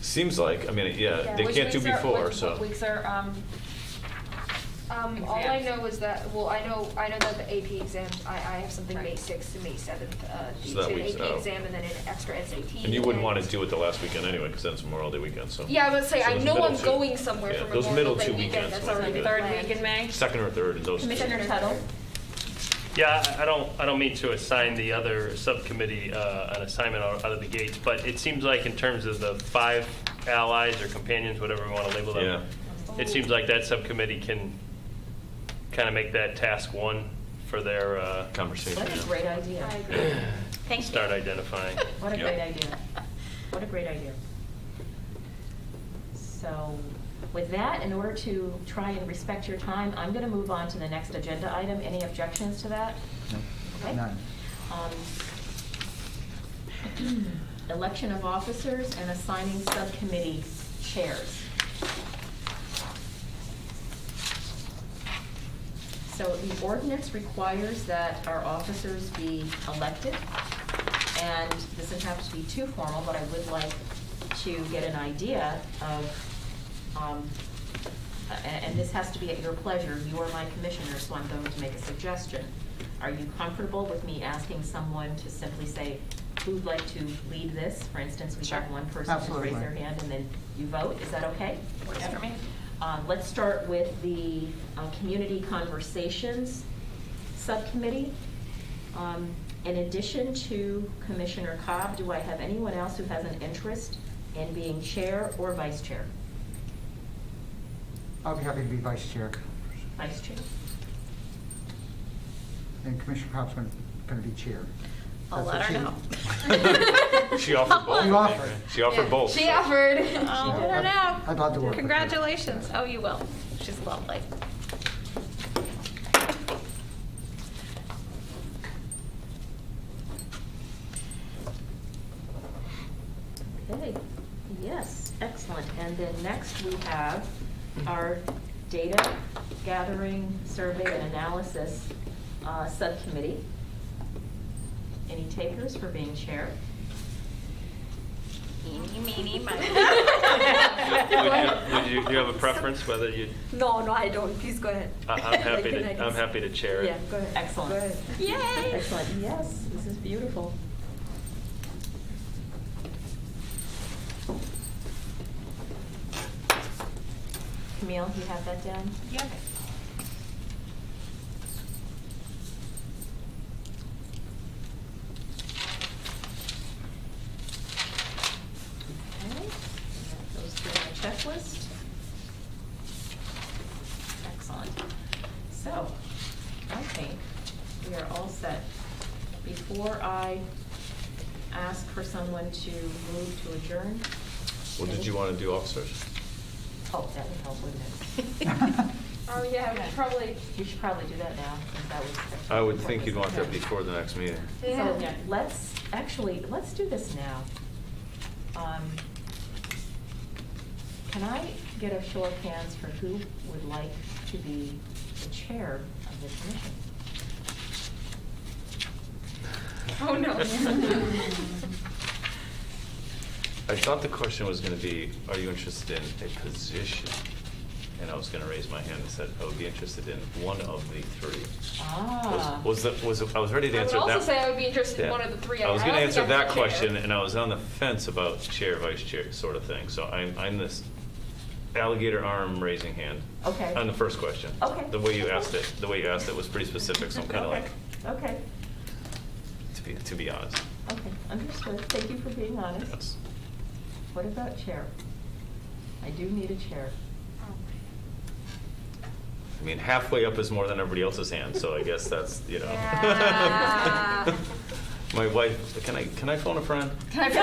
Seems like, I mean, yeah, they Which can't do weeks are- before, what so. weeks are, all I Exams. know is that, well, I know that the AP exams, I have something May Right. 6th and May 7th, due So that to week's AP out. exam and then an extra SAT. And you wouldn't want to do it the last weekend anyway, because then it's Memorial Day weekend, so. Yeah, I would say, So I those know middle I'm two- going somewhere yeah, for those Memorial middle Day two weekend, weekends that's might be already good. Third planned. week in May? Second or third in those two. Commissioner Tuttle? Yeah, I don't mean to assign the other subcommittee an assignment out of the gates, but it seems like in terms of the 5 allies or companions, whatever we want to label them, it seems like that subcommittee can kind of make that task 1 for their Conversation, What a yeah. great idea. I agree. Thank you. start identifying. What a Yeah. great idea. What a great idea. So with that, in order to try and respect your time, I'm going to move on to the next agenda item. Any objections to that? No, Okay. none. Election of officers and assigning subcommittee chairs. So the ordinance requires that our officers be elected, and this doesn't have to be too formal, but I would like to get an idea of, and this has to be at your pleasure. You are my commissioner, so I'm going to make a suggestion. Are you comfortable with me asking someone to simply say, who'd like to lead this? For instance, we have one person who's Absolutely. raised their hand, and then you vote. Is that okay? Works for me. Let's start with the Community Conversations Subcommittee. In addition to Commissioner Cobb, do I have anyone else who has an interest in being chair or vice chair? I'll be happy to be vice chair. Vice chair? And Commissioner Cobb's going to be chair. I'll let her know. She offered both. You I think, offered. right? She offered both. She so. offered. I'll let her know. I'd love to work with her. Congratulations. Oh, you will. She's lovely. Okay, yes, excellent. And then next we have our Data Gathering, Survey, and Analysis Subcommittee. Any takers for being chair? Eeny, meeny, miny. Would you have a preference whether you? No, I don't. Please go ahead. I'm happy to. I'm happy to chair it. Yeah, go ahead. Excellent. Go ahead. Yay! Excellent, yes, this is beautiful. Camille, you have that down? Yeah. Okay, that goes through my checklist. Excellent. So, I think we are all set. Before I ask for someone to move to adjourn. What did you want to do, officers? Oh, that would help, wouldn't it? Oh, yeah, we should probably. You should probably do that now, since that was. I would think you'd want that before the next meeting. So, yeah, let's do this now. Can I get a show of hands for who would like to be the chair of the commission? Oh, no. I thought the question was going to be, are you interested in a position? And I was going to raise my hand and said I would be interested in one of the three. Ah. I was ready to I would answer that. also say I would be interested in Yeah. one of the three. I was going to don't answer think I'm that the chair. question, and I was on the fence about chair, vice chair sort of thing. So I'm this alligator arm raising hand. Okay. On the first question. Okay. The way you asked it was pretty specific, so I'm kind of Okay. like, Okay, to be honest. okay, understood. Thank you for being honest. Yes. What about chair? I do need a chair. I mean, halfway up is more than everybody else's hand, so I guess that's, you know. Yeah. My wife, can I phone a friend? Can I feel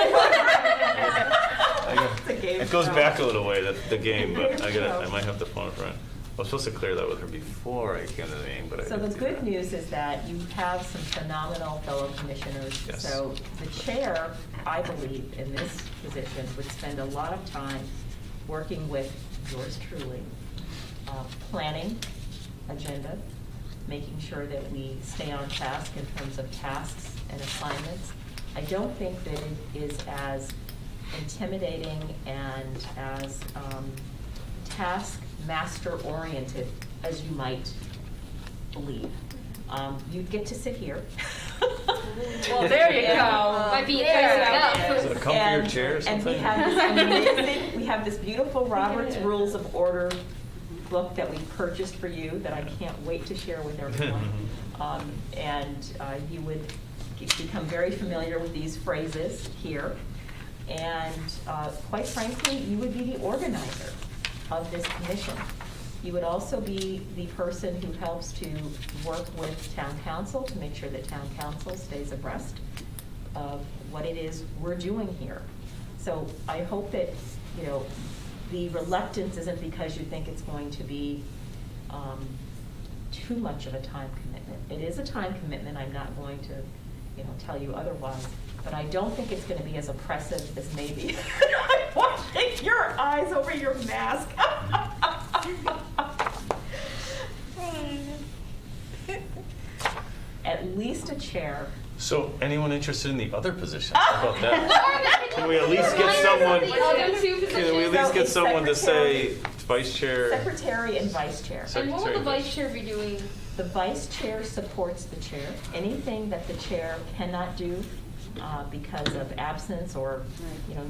It's a game It goes show. back a little way, the game, but Game show. I might have to phone a friend. I was supposed to clear that with her before I came to the meeting, but I So didn't the do good that. news is that you have some phenomenal fellow commissioners. Yes. So the chair, I believe, in this position would spend a lot of time working with yours truly, planning agenda, making sure that we stay on task in terms of tasks and assignments. I don't think that it is as intimidating and as task master oriented as you might believe. You'd get to sit here. Well, there you go. Might be enticing enough. Is it a comfier chair or And we something? have this amazing, we have this beautiful Robert's Rules of Order book that we purchased for you that I can't wait to share with everyone. You would become very familiar with these phrases here. And quite frankly, you would be the organizer of this commission. You would also be the person who helps to work with town council to make sure that town council stays abreast of what it is we're doing here. So I hope that, the reluctance isn't because you think it's going to be too much of a time commitment. It is a time commitment, I'm not going to, tell you otherwise, but I don't think it's gonna be as oppressive as maybe I'm watching your eyes over your mask. At least a chair. So anyone interested in the other positions? How about that? Can we at least get someone, can we at least get someone to say vice chair? Secretary and vice chair. And what would the vice chair be doing? The vice chair supports the chair. Anything that the chair cannot do because of absence or,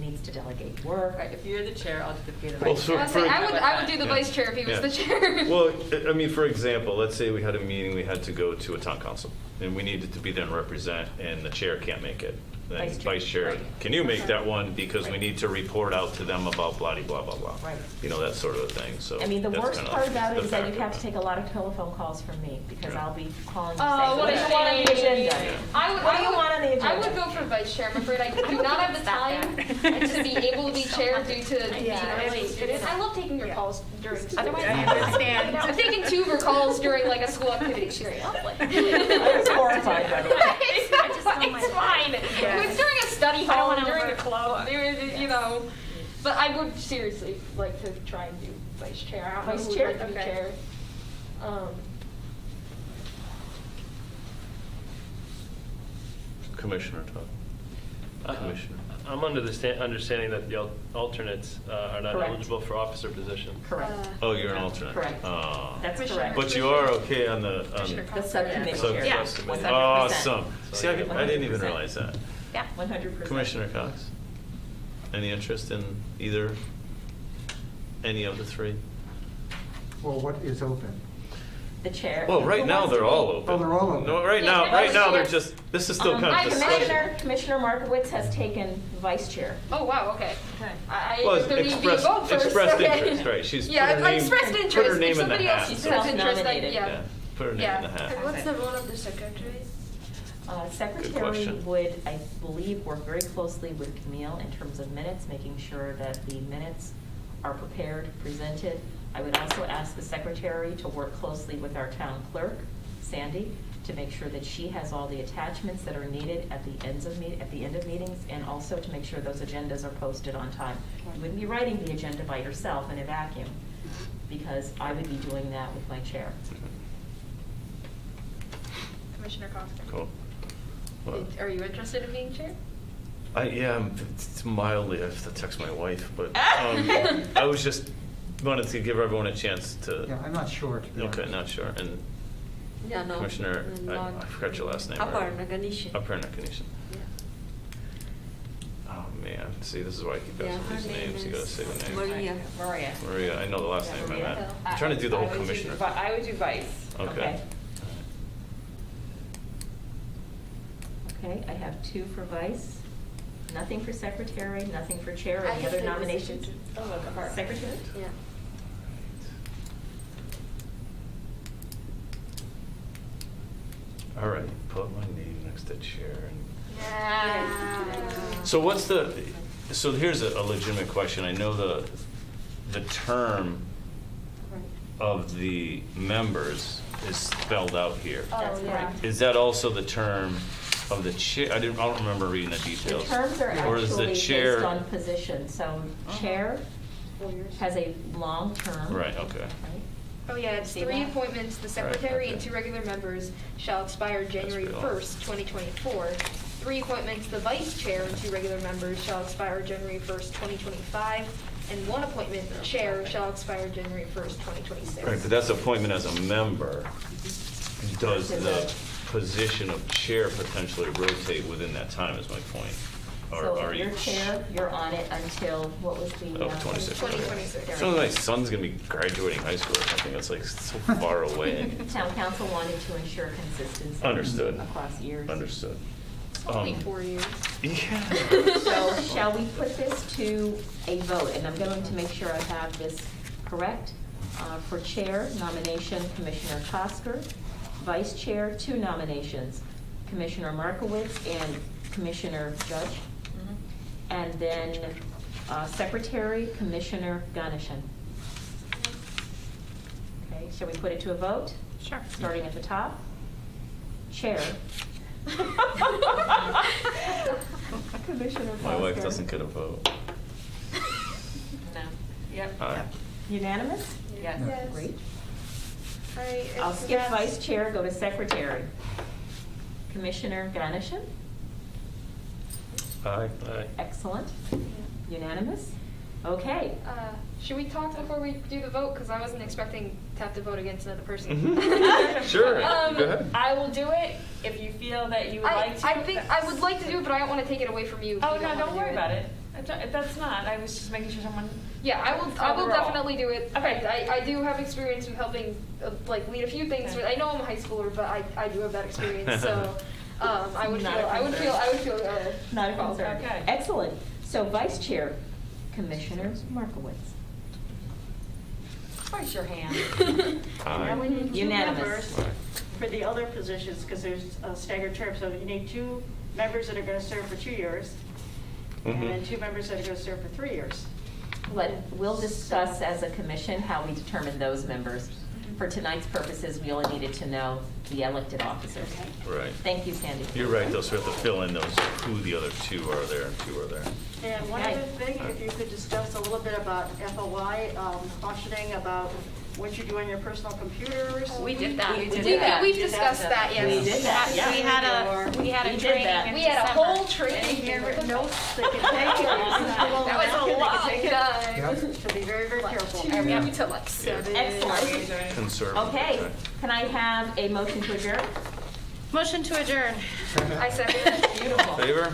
needs to delegate work. Right, if you're the chair, I'll just be the Well, vice so chair. I would do the Yeah. vice chair if he was Yeah. the chair. Well, I mean, for example, let's say we had a meeting, we had to go to a town council, and we needed to be there and represent, and the chair can't make it. Then Vice chair. vice chair, can you make that one, because we need to report out to them about blah, blah, blah, blah. Right. That sort of a thing, so. I mean, the that's worst kinda part about the it is that you factor. have to take a lot of telephone calls from me, because Yeah. I'll be calling you Oh, saying, what do you want on the agenda? What do you want on the agenda? I would go for vice chair. I'm afraid I do not have the time to be able to be chair due to being an early student. I love taking your calls during school. I understand. I've taken 2 of your calls during like a school activity. It's great. I was horrified by the way. It's fine. It's during a study I don't hall, wanna during a overwork. club, But I would seriously like to try and do vice chair. I don't know Vice who would chair? like to be Okay. chair. Commissioner Todd. Commissioner. I'm under the understanding that the alternates are not Correct. eligible for officer position. Correct. Oh, you're an alternate? Correct. Oh. That's Commissioner- correct. But you are okay on the. The subcommittee Sub- chair. Yeah. subcommittee. 100%. Awesome. See, I didn't even 100%. realize that. Yeah, 100%. Commissioner Cox, any interest in any of the three? Well, what is open? The chair. Well, right Who now, wants to they're be- all open. Oh, they're all open. No, right Yeah, now, they're yeah. just, this is still kind I'm of discussion. Commissioner Markowitz has taken vice chair. Oh, wow, okay. Okay. I Well, there need to be a vote first. expressed okay. interest, right, she's put Yeah, her I name, expressed put interest. her name If in the somebody hat. else so- has interest, Self-nominated. Yeah, put her name in the hat. And what's the role of the secretary? Secretary question. would, I believe, work very closely with Camille in terms of minutes, making sure that the minutes are prepared, presented. I would also ask the secretary to work closely with our town clerk, Sandy, to make sure that she has all the attachments that are needed at the end of meetings, and also to make sure those agendas are posted on time. You wouldn't be writing the agenda by yourself in a vacuum, because I would be doing that with my chair. Commissioner Cochran. Cool. Well, Are you interested in being chair? it's mildly, I have to text my wife, but I was just, wanted to give everyone a chance to. Yeah, I'm not sure, to be Okay, honest. not sure, and Yeah, no. Commissioner, not- I forgot your last name. Aparna Ganeshan. Aparna Ganeshan. Yeah. Oh, man, see, this is why I keep Yeah, asking her these name names, you gotta is say the name. Maria. Maria. Maria, I know the last Yeah, name, I Maria. meant. I'm trying to do the whole I would commissioner. I would do vice. Okay. Okay, I have 2 for vice, nothing for secretary, nothing for chair. I Any just other did the nominations? secretary. Secretary? Yeah. All right, put my name next to chair. Yeah. So so here's a legitimate question. I know the term Right. of the members is spelled out here. That's Oh, yeah. correct. Is that also the term of the chair? I don't remember reading the The details. terms are Or is the actually chair? based on position, so chair 4 years. has a long term. Right, okay. Right? Oh, yeah, it's See 3 that? appointments. The secretary and okay. 2 regular members shall expire January pretty long. 1st, 2024. 3 appointments, the vice chair and 2 regular members shall expire January 1st, 2025. And 1 appointment, the chair shall expire January 1st, 2026. Right, but that's appointment as a member. Does the position of chair potentially rotate within that time is my point? Or So are if you? you're chair, you're on it until, what was the? Oh, 26. 2026. So my son's gonna be graduating high school or something, that's like so far away. Town council wanted to ensure consistency. Understood. Across years. Understood. Only 4 years. Yeah. So shall we put this to a vote? And I'm going to make sure I have this correct. For chair, nomination, Commissioner Kosker. Vice chair, 2 nominations, Commissioner Markowitz and Commissioner Judge. And then Secretary, Commissioner Ganeshan. Okay, shall we put it to a vote? Sure. Starting at the top. Chair. Commissioner My wife Foster. doesn't get a vote. No. Yep. Aye. Unanimous? Yes. Yes. Great. Right, I'll it's skip yes. Vice Chair, go to Secretary. Commissioner Ganeshan? Aye. Excellent. Unanimous? Okay. Should we talk before we do the vote? Because I wasn't expecting to have to vote against another person. Sure, go ahead. I will do it if you feel that you would like to. I think I would like to do it, but I don't want to take it away from you. if Oh, you no, wanna don't do worry about it. That's not, I was just making sure someone. Yeah, I will Overall. definitely do it. Okay. I do have experience with helping, like, lead a few things. Okay. I know I'm a high schooler, but I do have that experience, so, I would Not a feel, Not a concern. Okay. Excellent. So Vice Chair, Commissioner Markowitz. Raise your hand. Now we need two Unanimous. members for the other positions, because there's a staggered term, so you need 2 members that are going to serve for 2 years, and then 2 members that are going to serve for 3 years. We'll discuss as a commission how we determine those members. For tonight's purposes, we only needed to know the elected officers. Right. Thank you, Sandy. You're right, though, so we have to fill in those, who the other 2 are there and 2 are there. And one Okay. other thing, if you could discuss a little bit about FOI, functioning, about what you do on your personal computers. We did that. We did that. We've discussed that, yes. We did that, yeah. We had a We did training that. in We had a December. whole training. Any handwritten notes they can take. That was a long time. So be very, very careful. Two to like 7. Excellent. Conservative. Okay, can I have a motion to adjourn? Motion to adjourn. I second. Beautiful. Favor?